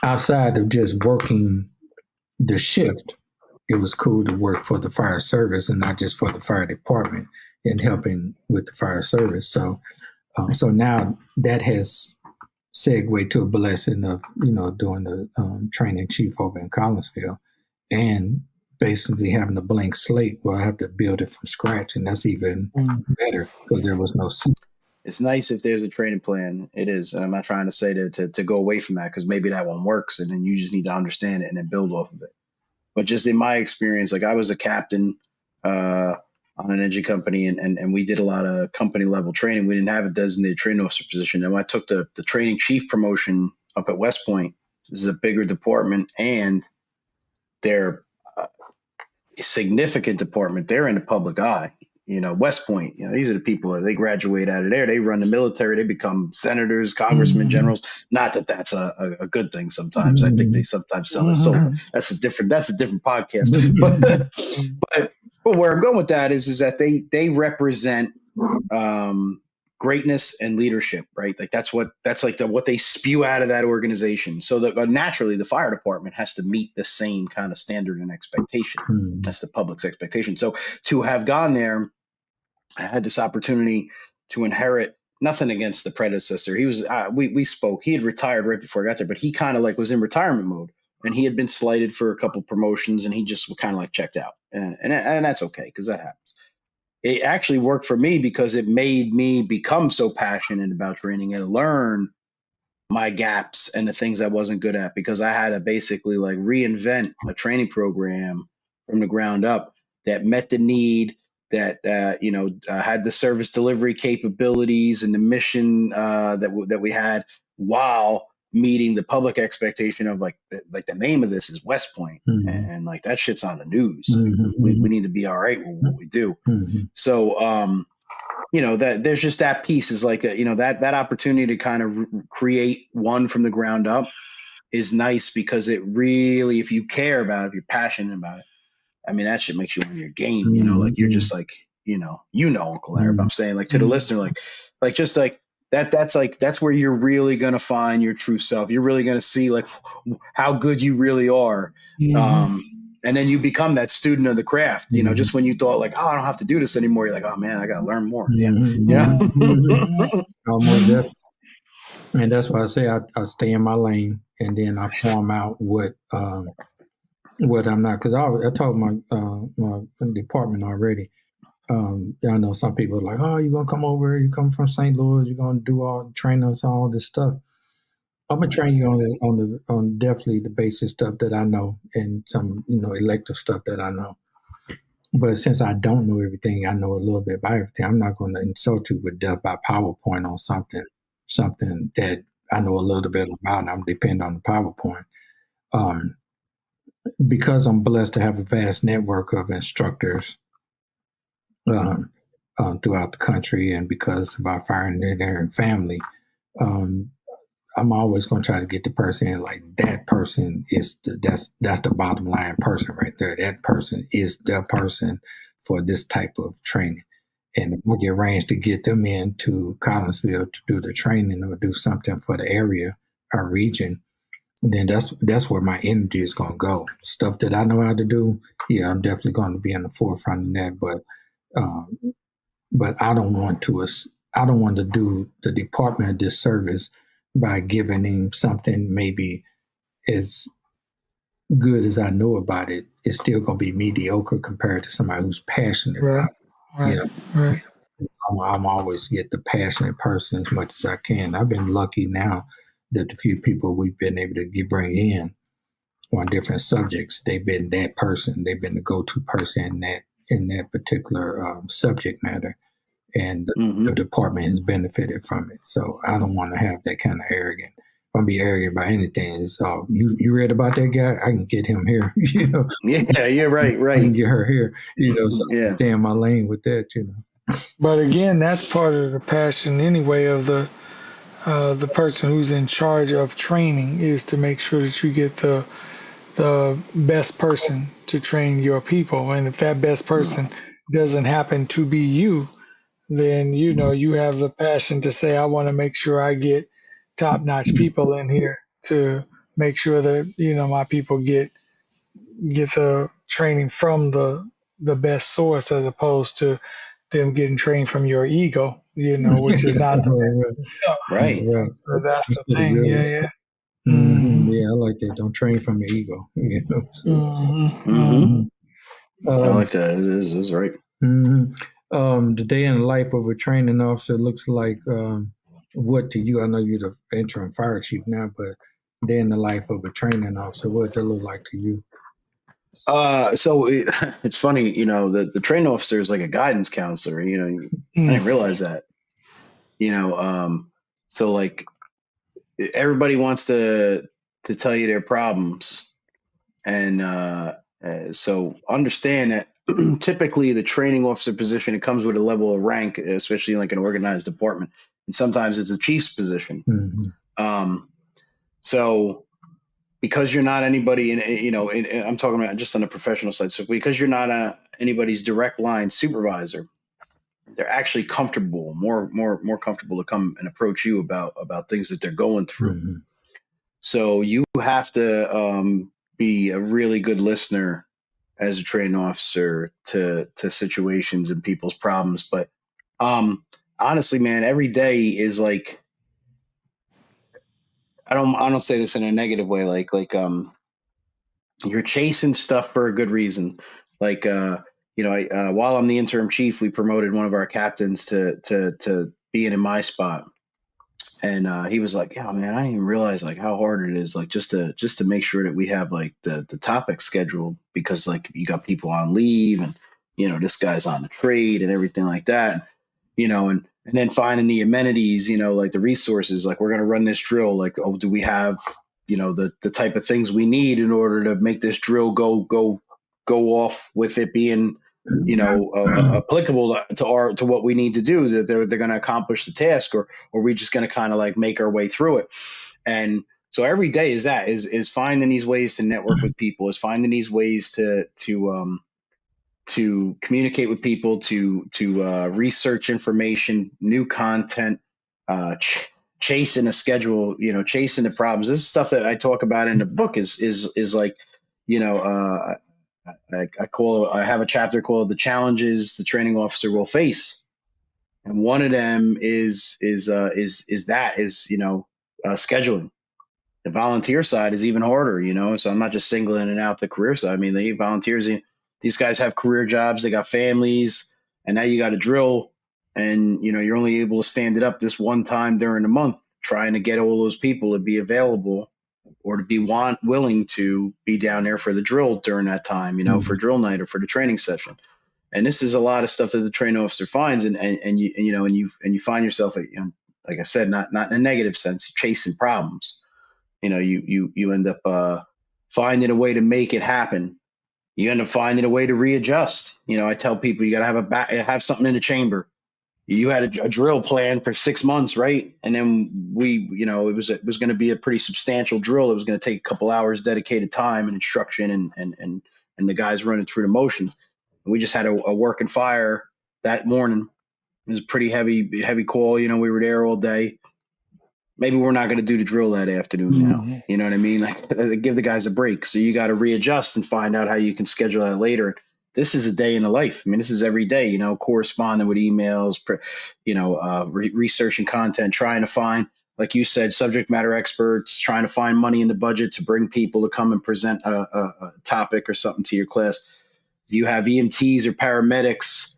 outside of just working the shift, it was cool to work for the fire service and not just for the fire department and helping with the fire service. So now that has segued to a blessing of, doing the training chief over in Collinsville, and basically having a blank slate where I have to build it from scratch. And that's even better, because there was no system. It's nice if there's a training plan. It is. And I'm not trying to say to go away from that, because maybe that one works and then you just need to understand it and then build off of it. But just in my experience, like, I was a captain on an engine company, and we did a lot of company level training. We didn't have a designated training officer position. And when I took the training chief promotion up at West Point, this is a bigger department, and they're a significant department. They're in the public eye. West Point, these are the people that they graduate out of there. They run the military. They become senators, congressmen, generals. Not that that's a good thing sometimes. I think they sometimes sell us soap. That's a different podcast. But where I'm going with that is that they represent greatness and leadership, right? Like that's what they spew out of that organization. So that naturally the fire department has to meet the same kind of standard and expectation. That's the public's expectation. So to have gone there, I had this opportunity to inherit. Nothing against the predecessor. He was we spoke. He had retired right before I got there, but he kind of like was in retirement mode. and he had been slighted for a couple promotions, and he just kind of like checked out, and that's okay because that happens. It actually worked for me because it made me become so passionate about training and learn my gaps and the things I wasn't good at, because I had to basically like reinvent a training program from the ground up that met the need, that had the service delivery capabilities and the mission that we had, while meeting the public expectation of like the name of this is West Point, and like that shit's on the news. We need to be all right with what we do. So that there's just that piece is like that opportunity to kind of create one from the ground up is nice, because it really, if you care about it, if you're passionate about it, I mean, that shit makes you on your game, like you're just like, Uncle Larry, but I'm saying like to the listener, like just like that's where you're really going to find your true self. You're really going to see like how good you really are. And then you become that student of the craft, just when you thought like, oh, I don't have to do this anymore. You're like, oh man, I got to learn more. Almost definitely. And that's why I say I stay in my lane, and then I form out what I'm not. Because I told my department already. I know some people are like, oh, you're gonna come over? You come from St. Louis? You're gonna do all train us all this stuff? I'm gonna train you on definitely the basic stuff that I know, and some elective stuff that I know. But since I don't know everything, I know a little bit about everything. I'm not going to insult you with death by PowerPoint on something that I know a little bit about, and I'm depend on the PowerPoint. Because I'm blessed to have a vast network of instructors throughout the country, and because of our fire engineering family, I'm always going to try to get the person in, like that person is that's the bottom line person right there. That person is the person for this type of training. And if I get arranged to get them into Collinsville to do the training or do something for the area or region, then that's where my energy is going to go. Stuff that I know how to do, yeah, I'm definitely going to be in the forefront of that. But I don't want to do the department a disservice by giving him something maybe as good as I know about it. It's still going to be mediocre compared to somebody who's passionate about it. Right. I'm always get the passionate person as much as I can. I've been lucky now that the few people we've been able to bring in on different subjects, they've been that person. They've been the go-to person in that particular subject matter. And the department has benefited from it. So I don't want to have that kind of arrogant. If I'm be arrogant about anything, so you read about that guy, I can get him here. Yeah, you're right. I can get her here. So I stay in my lane with that. But again, that's part of the passion anyway of the person who's in charge of training, is to make sure that you get the best person to train your people. And if that best person doesn't happen to be you, then you have the passion to say, I want to make sure I get top-notch people in here to make sure that my people get the training from the best source, as opposed to them getting trained from your ego, which is not the best. So, right. So that's the thing. Yeah. Yeah, I like that. Don't train from your ego. I like that. It is right. The day in the life of a training officer looks like what to you? I know you're the interim fire chief now, but day in the life of a training officer, what does it look like to you? So it's funny, the training officer is like a guidance counselor. I didn't realize that. So like everybody wants to tell you their problems, and so understand that typically the training officer position, it comes with a level of rank, especially in like an organized department, and sometimes it's a chief's position. So because you're not anybody I'm talking about just on the professional side. So because you're not anybody's direct line supervisor, they're actually comfortable, more comfortable to come and approach you about things that they're going through. So you have to be a really good listener as a training officer to situations and people's problems. But honestly, man, every day is like, I don't say this in a negative way, like you're chasing stuff for a good reason. Like, while I'm the interim chief, we promoted one of our captains to being in my spot. And he was like, "Yeah, man, I didn't even realize like how hard it is, like just to make sure that we have like the topics scheduled, because like you got people on leave, and this guy's on the trade and everything like that, and then finding the amenities, like the resources, like we're gonna run this drill, like, oh, do we have the type of things we need in order to make this drill go off with it being applicable to what we need to do, that they're going to accomplish the task, or we just going to kind of like make our way through it. And so every day is finding these ways to network with people, is finding these ways to communicate with people, to research information, new content, chasing a schedule, chasing the problems. This is stuff that I talk about in the book. Is like, I have a chapter called "The Challenges the Training Officer Will Face," and one of them is scheduling. The volunteer side is even harder, so I'm not just singling it out the career side. I mean, the volunteers, these guys have career jobs, they got families, and now you got to drill, and you're only able to stand it up this one time during the month, trying to get all those people to be available or to be willing to be down there for the drill during that time, for drill night or for the training session. And this is a lot of stuff that the training officer finds, and you find yourself, like I said, not in a negative sense, chasing problems. You end up finding a way to make it happen. You end up finding a way to readjust. I tell people you got to have something in the chamber. You had a drill plan for 6 months, right? And then it was going to be a pretty substantial drill. It was going to take a couple hours dedicated time and instruction, and the guys running through the motions. And we just had a working fire that morning. It was a pretty heavy call. We were there all day. Maybe we're not going to do the drill that afternoon now. You know what I mean? Like, give the guys a break. So you got to readjust and find out how you can schedule that later. This is a day in the life. I mean, this is every day, corresponding with emails, researching content, trying to find, like you said, subject matter experts, trying to find money in the budget to bring people to come and present a topic or something to your class. You have EMTs or paramedics,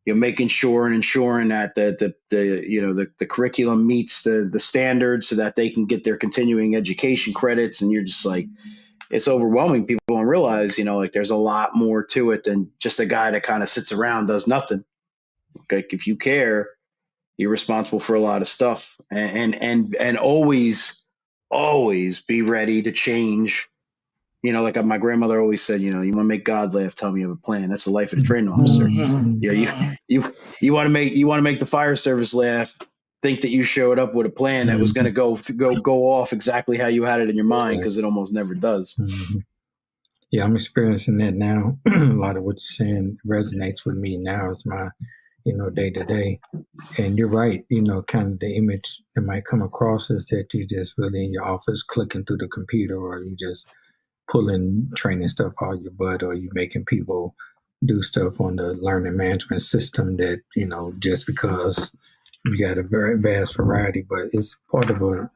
making sure and ensuring that the curriculum meets the standards so that they can get their continuing education credits. And you're just like, it's overwhelming. People don't realize, like there's a lot more to it than just a guy that kind of sits around, does nothing. Like, if you care, you're responsible for a lot of stuff, and always be ready to change. Like my grandmother always said, you want to make God laugh, tell me you have a plan. That's the life of the training officer. You want to make the fire service laugh, think that you showed up with a plan that was going to go off exactly how you had it in your mind, because it almost never does. Yeah, I'm experiencing that now. A lot of what you're saying resonates with me now. It's my, day to day. And you're right. Kind of the image that might come across is that you just really in your office clicking through the computer, or you just pulling training stuff out your butt, or you making people do stuff on the learning management system that, just because you got a very vast variety, but it's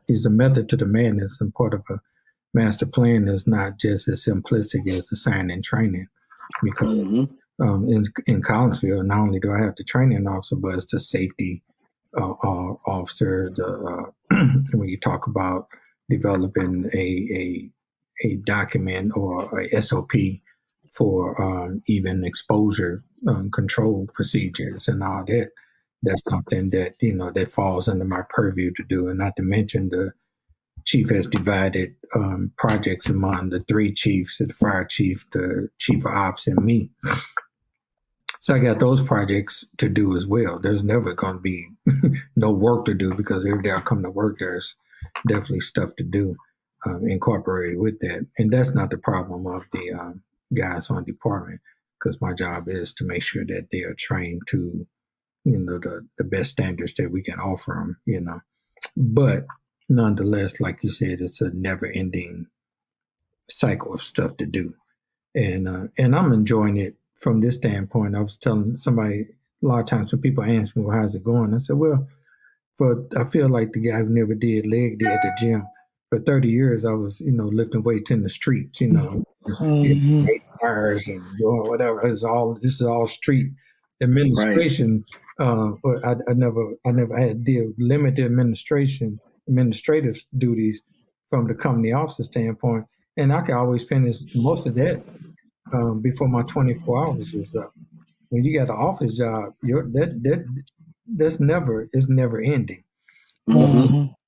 it's a method to the madness, and part of a master plan is not just as simplistic as assigning training. Because in Collinsville, not only do I have the training officer, but it's the safety officer. When you talk about developing a document or a SOP for even exposure control procedures and all that. That's something that, that falls under my purview to do. And not to mention, the chief has divided projects among the three chiefs, the fire chief, the chief of ops, and me. So I got those projects to do as well. There's never going to be no work to do, because every day I come to work, there's definitely stuff to do incorporated with that. And that's not the problem of the guys on department, because my job is to make sure that they are trained to, the best standards that we can offer them, But nonetheless, like you said, it's a never-ending cycle of stuff to do. And I'm enjoying it from this standpoint. I was telling somebody a lot of times when people ask me, well, how's it going? I said, well, I feel like the guy who never did leg day at the gym. For 30 years, I was, lifting weights in the streets, creating fires and doing whatever. This is all street administration. But I never had deal limited administrative duties from the company officer standpoint, and I could always finish most of that before my 24 hours was up. When you got an office job, that's never ending.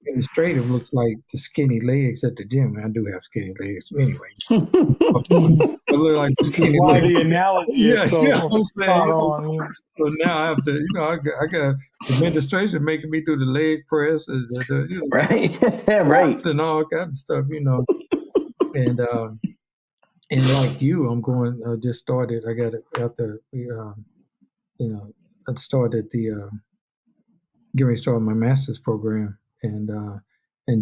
Administrative looks like the skinny legs at the gym. I do have skinny legs anyway. I look like the skinny Why legs. the analogy is so I'm spot saying. on. So now I have to, I got administration making me do the leg press, and right, and all kinds of stuff, and like you, I'm going. Just started. I got it after I started getting ready to start my master's program and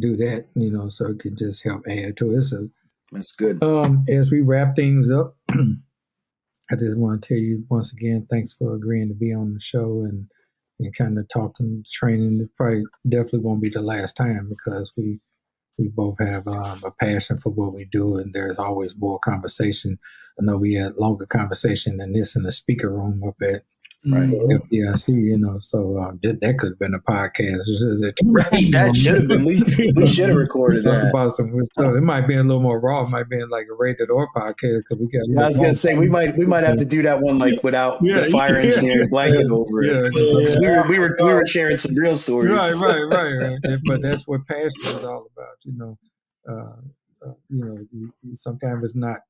do that, so it could just help add to it. So that's good. As we wrap things up, I just want to tell you once again, thanks for agreeing to be on the show and kind of talking training. It probably definitely won't be the last time because we both have a passion for what we do, and there's always more conversation. I know we had longer conversation than this in the speaker room up at FDIC, so that could have been a podcast. Right, that should have been. We should have recorded that. About some good stuff. It might be a little more raw. It might be like a rated R podcast because we got. I was gonna say we might have to do that one without the fire engineering blanket over it. We were sharing some real stories. Right. But that's what passion is all about. Sometimes it's not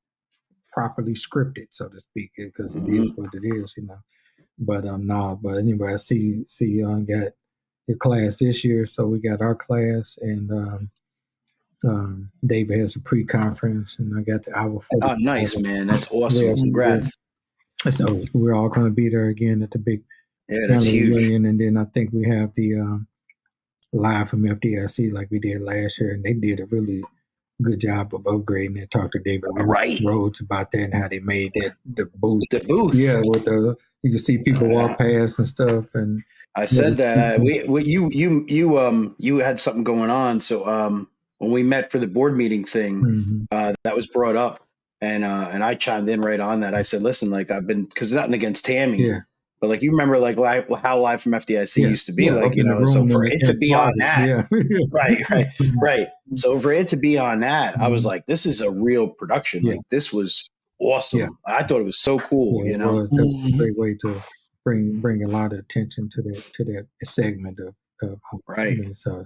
properly scripted, so to speak, because it is what it is. But but anyway, I see you got your class this year, so we got our class, and David has a pre-conference, and I got the hour. Oh, nice, man! That's awesome. Congrats. So we're all going to be there again at the big that's huge. Reunion, and then I think we have the live from FDIC like we did last year, and they did a really good job of upgrading it. Talked to David Rhodes about that and how they made the booth. The booth, yeah, with you can see people walk past and stuff. And I said that you had something going on. So when we met for the board meeting thing, that was brought up, and I chimed in right on that. I said, listen, like I've been, because nothing against Tammy, but like you remember like how Live from FDIC used to be, like so for it to be on that, right. So for it to be on that, I was like, this is a real production. Like this was awesome. I thought it was so cool. It was a great way to bring a lot of attention to that segment of so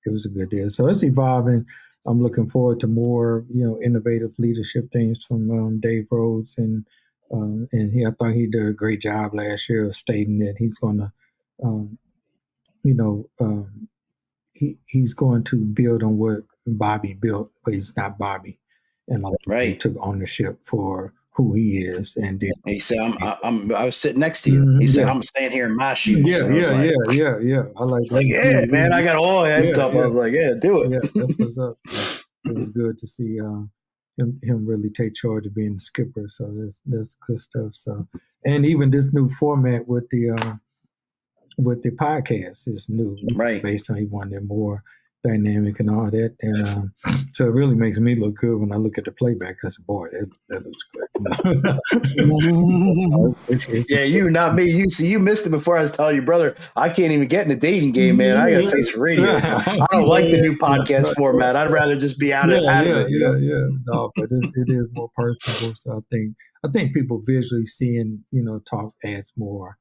it was a good deal. So it's evolving. I'm looking forward to more innovative leadership things from Dave Rhodes, and I thought he did a great job last year of stating that he's going to he's going to build on what Bobby built, but he's not Bobby, and he took ownership for who he is. And he said, I was sitting next to you. He said, I'm staying here in my shoes. Yeah. I like that. Man, I got all heads up. I was like, do it. Yeah, that's what's up. It was good to see him really take charge of being the skipper. So that's good stuff. So, and even this new format with the podcast is new, based on he wanted more dynamic and all that, and so it really makes me look good when I look at the playback. I said, boy, that looks good. You, not me. You missed it before. I was telling you, brother, I can't even get in the dating game, man. I got a face for radio. So I don't like the new podcast format. I'd rather just be out of it. No, but it is more personable. So I think people visually seeing talk adds more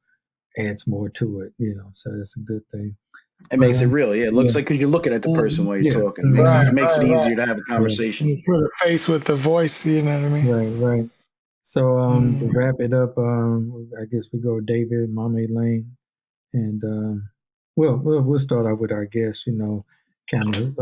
to it. So it's a good thing. It makes it real. It looks like because you're looking at the person while you're talking. It makes it easier to have a conversation. You put a face with the voice, you know what I mean? Right. So to wrap it up, I guess we go David, Mama Elaine, and we'll start out with our guests. Kind of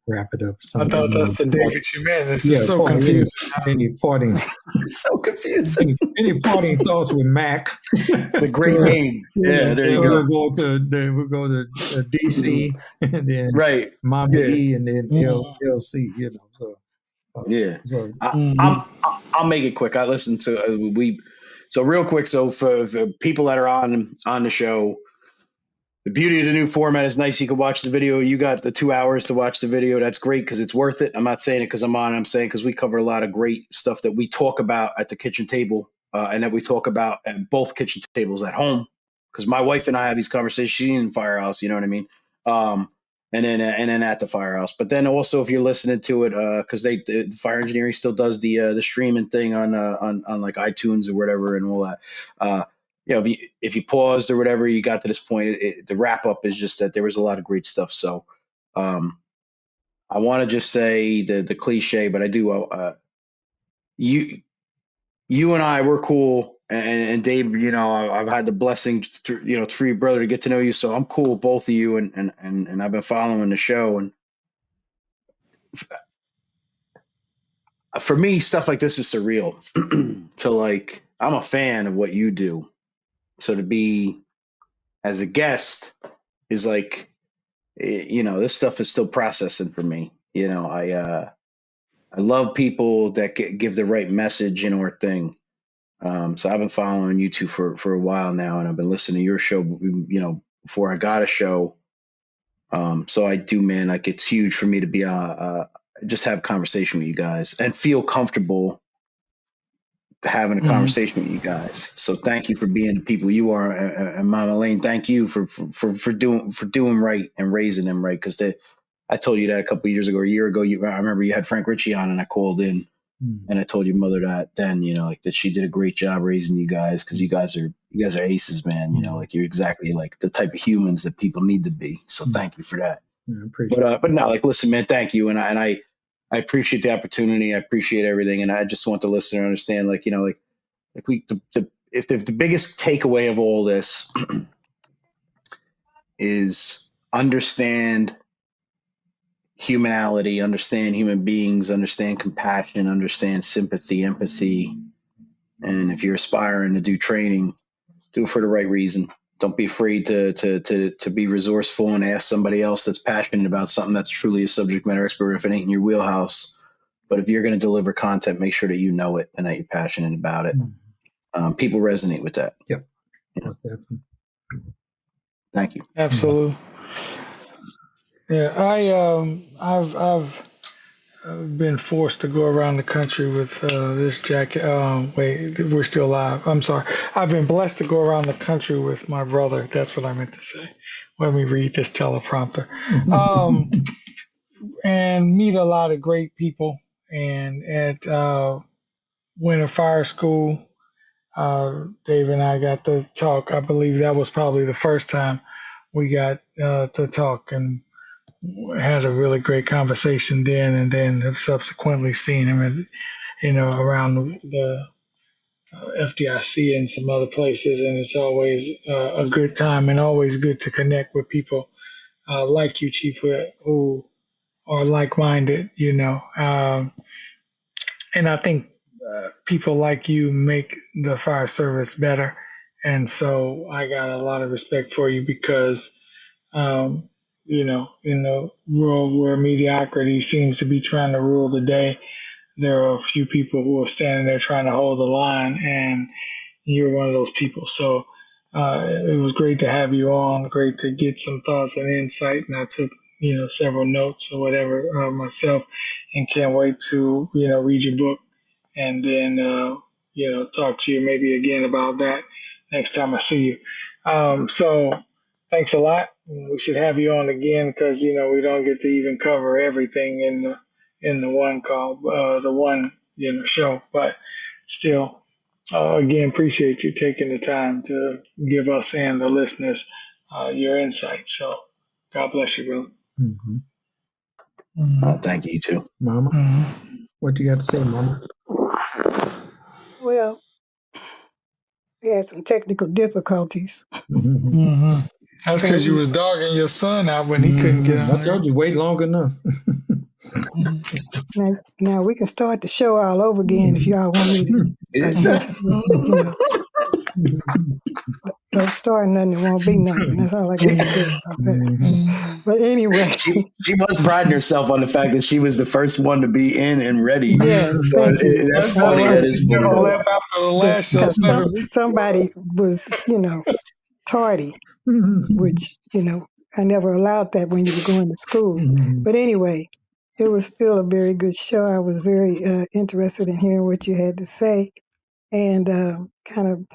wrap it up. I thought that's the David you meant. This is so confusing. Any parting? It's so confusing. Any parting thoughts with Mac? The great name. There you go. We'll go to DC, and then Mama E, and then LC. So I'll make it quick. I listened to so real quick. So for people that are on the show, the beauty of the new format is nice. You can watch the video. You got the 2 hours to watch the video. That's great because it's worth it. I'm not saying it because I'm on. I'm saying because we cover a lot of great stuff that we talk about at the kitchen table and that we talk about at both kitchen tables at home. Because my wife and I have these conversations. She's in the firehouse, you know what I mean? And then at the firehouse. But then also if you're listening to it, because the fire engineering still does the streaming thing on like iTunes or whatever and all that. If you paused or whatever, you got to this point. The wrap up is just that there was a lot of great stuff. So I want to just say the cliche, but I do. You and I, we're cool. And Dave, I've had the blessing, for your brother to get to know you. So I'm cool with both of you, and I've been following the show. And for me, stuff like this is surreal. So like, I'm a fan of what you do. So to be as a guest is like, this stuff is still processing for me. I love people that give the right message in our thing. So I've been following you two for a while now, and I've been listening to your show, before I got a show. So I do, man, like it's huge for me to be, just have a conversation with you guys and feel comfortable having a conversation with you guys. So thank you for being the people you are. And Mama Lane, thank you for doing right and raising them right. Cause I told you that a couple of years ago, or a year ago, I remember you had Frank Ritchie on and I called in. And I told your mother that then, like that she did a great job raising you guys because you guys are aces, man. Like you're exactly like the type of humans that people need to be. So thank you for that. I appreciate but no, like listen, man, thank you, and I appreciate the opportunity. I appreciate everything, and I just want the listener to understand, like if the biggest takeaway of all this is understand humanality, understand human beings, understand compassion, understand sympathy, empathy. And if you're aspiring to do training, do it for the right reason. Don't be afraid to be resourceful and ask somebody else that's passionate about something that's truly a subject matter expert if it ain't in your wheelhouse. But if you're going to deliver content, make sure that you know it and that you're passionate about it. People resonate with that. Yep. Thank you. Absolutely. Yeah, I've been forced to go around the country with this jacket. Wait, we're still live. I'm sorry. I've been blessed to go around the country with my brother. That's what I meant to say. Let me read this teleprompter. And meet a lot of great people. And at Winter Fire School, Dave and I got to talk. I believe that was probably the first time we got to talk, and had a really great conversation then, and then have subsequently seen him around the FDIC and some other places, and it's always a good time and always good to connect with people like you, Chief, who are like-minded, and I think people like you make the fire service better, and so I got a lot of respect for you because in the world where mediocrity seems to be trying to rule the day, there are a few people who are standing there trying to hold the line, and you're one of those people. So it was great to have you on, great to get some thoughts and insight, and I took, several notes or whatever myself, and can't wait to, read your book and then, talk to you maybe again about that next time I see you. So thanks a lot. We should have you on again because we don't get to even cover everything in the one call, the one show. But still, again, appreciate you taking the time to give us and the listeners your insight. So God bless you, brother. Thank you too, Mama. What you got to say, Mama? Well, we had some technical difficulties. That's because you was dogging your son out when he couldn't get on. I told you, wait long enough. Now we can start the show all over again if y'all want me to. I guess, don't start nothing, it won't be nothing. That's all I got to say about that. But anyway. She was priding herself on the fact that she was the first one to be in and ready. Yes, so thank you. That's funny. That is funny. After the last show, somebody was, tardy, which, I never allowed that when you were going to school. But anyway, it was still a very good show. I was very interested in hearing what you had to say and kind of,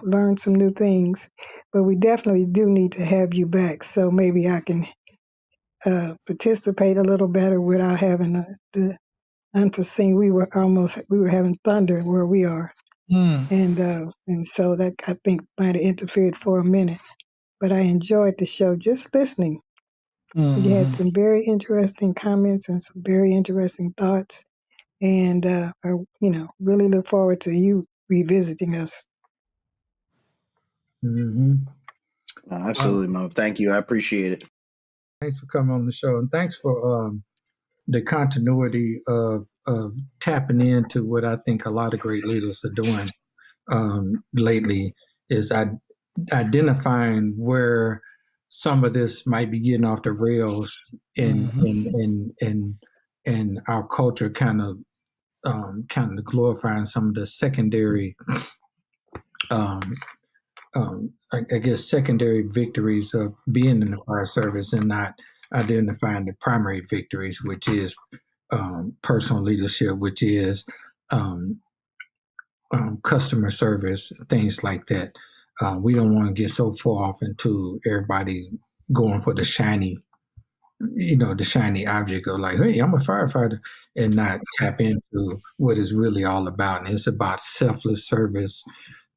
learn some new things. But we definitely do need to have you back, so maybe I can participate a little better without having the unforeseen. We were having thunder where we are, and so that I think might have interfered for a minute. But I enjoyed the show just listening. You had some very interesting comments and some very interesting thoughts, and I, really look forward to you revisiting us. Absolutely, Mo. Thank you. I appreciate it. Thanks for coming on the show, and thanks for the continuity of tapping into what I think a lot of great leaders are doing lately, is identifying where some of this might be getting off the rails, and our culture kind of glorifying some of the secondary, I guess, secondary victories of being in the fire service, and not identifying the primary victories, which is personal leadership, which is customer service, things like that. We don't want to get so far off into everybody going for the shiny object of like, hey, I'm a firefighter, and not tap into what it's really all about. And it's about selfless service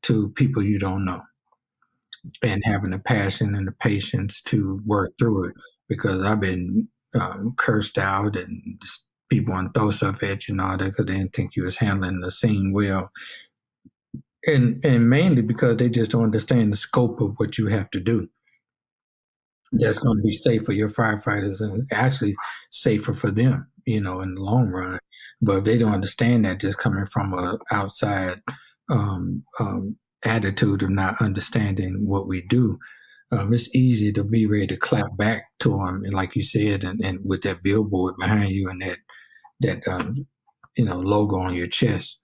to people you don't know, and having the passion and the patience to work through it. Because I've been cursed out, and just people want to throw stuff at you and all that because they didn't think you was handling the scene well. And mainly because they just don't understand the scope of what you have to do. That's going to be safe for your firefighters, and actually safer for them, in the long run. But if they don't understand that, just coming from a outside attitude of not understanding what we do, it's easy to be ready to clap back to them. And like you said, and with that billboard behind you and that logo on your chest.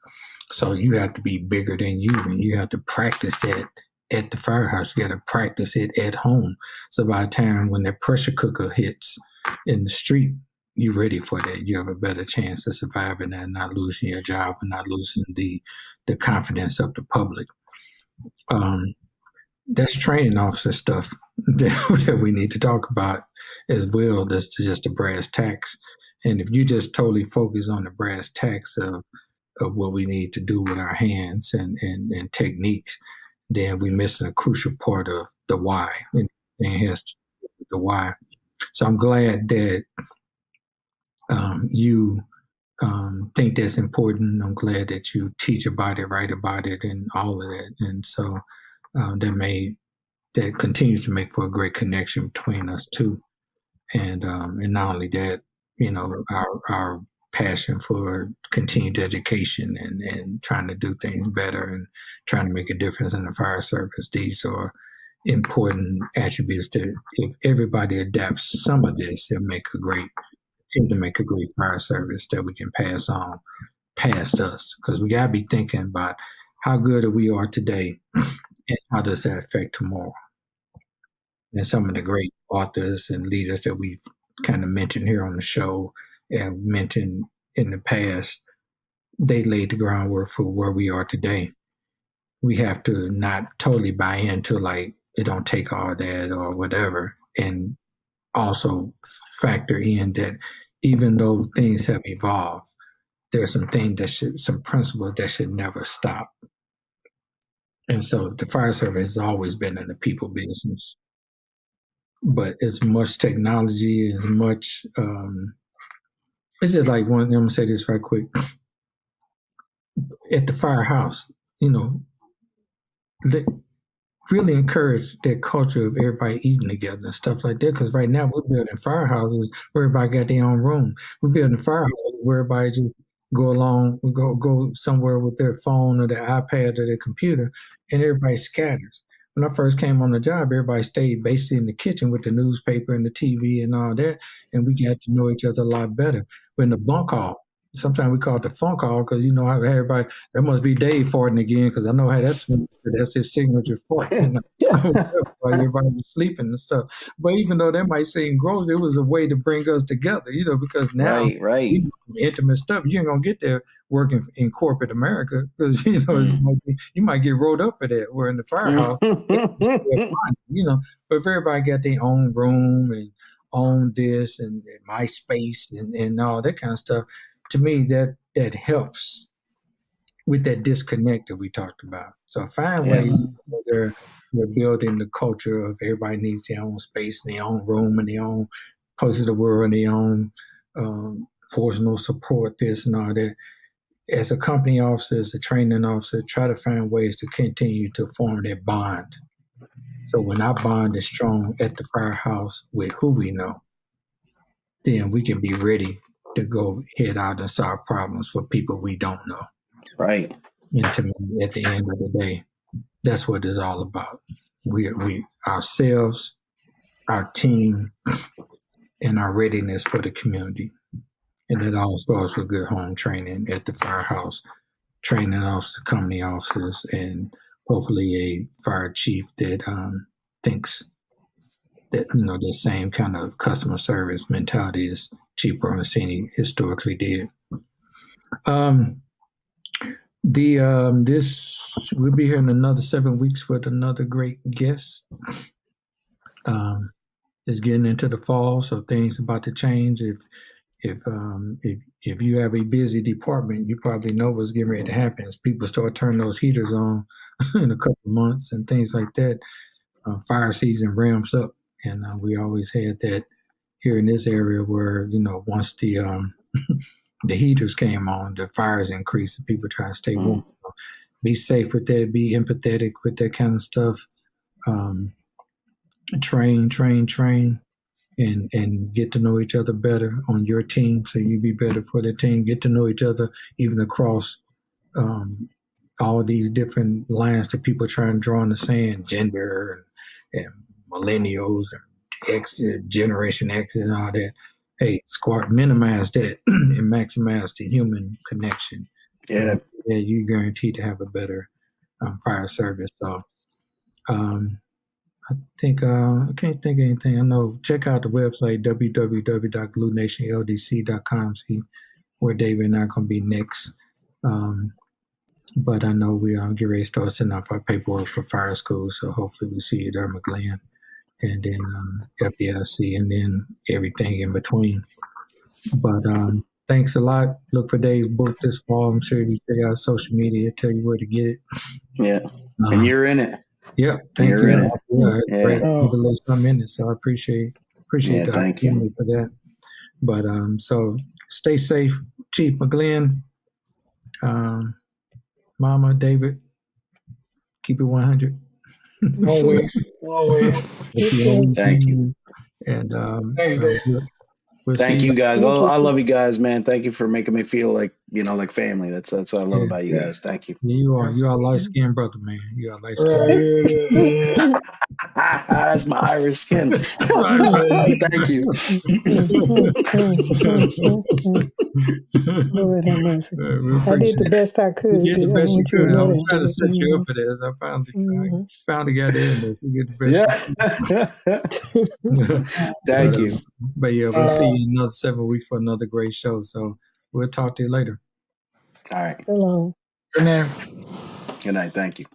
So you have to be bigger than you, and you have to practice that at the firehouse. You got to practice it at home. So by the time when that pressure cooker hits in the street, you're ready for that. You have a better chance of surviving and not losing your job, and not losing the confidence of the public. That's training officer stuff that we need to talk about as well. That's just the brass tacks. And if you just totally focus on the brass tacks of what we need to do with our hands and techniques, then we're missing a crucial part of the why. And it has to do with the why. So I'm glad that you think that's important. I'm glad that you teach about it, write about it, and all of that. And so that continues to make for a great connection between us two. And not only that, our passion for continued education and trying to do things better and trying to make a difference in the fire service. These are important attributes that if everybody adapts some of this, it'll seem to make a great fire service that we can pass on past us. Because we got to be thinking about how good we are today and how does that affect tomorrow. And some of the great authors and leaders that we've kind of mentioned here on the show and mentioned in the past, they laid the groundwork for where we are today. We have to not totally buy into like it don't take all that or whatever, and also factor in that even though things have evolved, there's some principles that should never stop. And so the fire service has always been in the people business. But as much technology, as much, it's just like I'm going to say this right quick. At the firehouse, they really encourage that culture of everybody eating together and stuff like that. Because right now we're building firehouses where everybody got their own room. We're building firehouses where everybody just go somewhere with their phone or their iPad or their computer, and everybody scatters. When I first came on the job, everybody stayed basically in the kitchen with the newspaper and the TV and all that, and we got to know each other a lot better. But in the bunk hall, sometimes we call it the phone call because you know how everybody, that must be Dave farting again because I know how that's his signature fart, you know, while everybody was sleeping and stuff. But even though that might seem gross, it was a way to bring us together, you know, because now Right. intimate stuff, you ain't gonna get there working in corporate America because you know you might get rolled up for that. Where in the firehouse, you know, but if everybody got their own room and own this and my space and all that kind of stuff, to me that helps with that disconnect that we talked about. So find ways where we're building the culture of everybody needs their own space, their own room, and their own place of the world, and their own personal support, this and all that. As a company officer, as a training officer, try to find ways to continue to form that bond. So when our bond is strong at the firehouse with who we know, then we can be ready to go head out and solve problems for people we don't know. Right. And to me, at the end of the day, that's what it's all about. We ourselves, our team, and our readiness for the community. And it all starts with good home training at the firehouse, training officers, company officers, and hopefully a fire chief that thinks that, you know, the same kind of customer service mentality as Chief Bernasini historically did. This we'll be here in another 7 weeks with another great guest. It's getting into the fall, so things about to change. If you have a busy department, you probably know what's getting ready to happen. As people start turning those heaters on in a couple of months and things like that, fire season ramps up, and we always had that here in this area where, you know, once the the heaters came on, the fires increased, and people try to stay warm. So be safe with that. Be empathetic with that kind of stuff. Train, and get to know each other better on your team, so you be better for the team. Get to know each other even across all these different lines that people try and draw in the sand, gender and millennials and Generation X and all that. Hey, minimize that and maximize the human connection. Yeah. You're guaranteed to have a better fire service. So I think I can't think of anything. I know, check out the website www.gluenationldc.com. See where David and I are going to be next. But I know we get ready to start sending off our paperwork for fire school. So hopefully we see you there, McGlynn, and then FDIC, and then everything in between. But thanks a lot. Look for Dave's book this fall. I'm sure if you check out social media, it'll tell you where to get it. Yeah. And you're in it. Yeah, thank you. In it. Yeah, it's great to I'm in it, so I appreciate the opportunity for that. But so stay safe, Chief McGlynn, Mama, David, keep it 100. Always. Thank you. And thanks, Dave. We'll Thank see you guys. I love you guys, man. Thank you for making me feel like, you know, like family. That's what I love about you guys. Thank you. You are a light-skinned brother, man. You are light-skinned. That's my Irish skin. Thank you. Lord have mercy. I did the best I could. You did the best you could. I was trying to set you up for this. I found a guy there, and you get the best. Thank you. But yeah, we'll see you in another 7 weeks for another great show. So we'll talk to you later. All right. Hello. Good night. Good night. Thank you.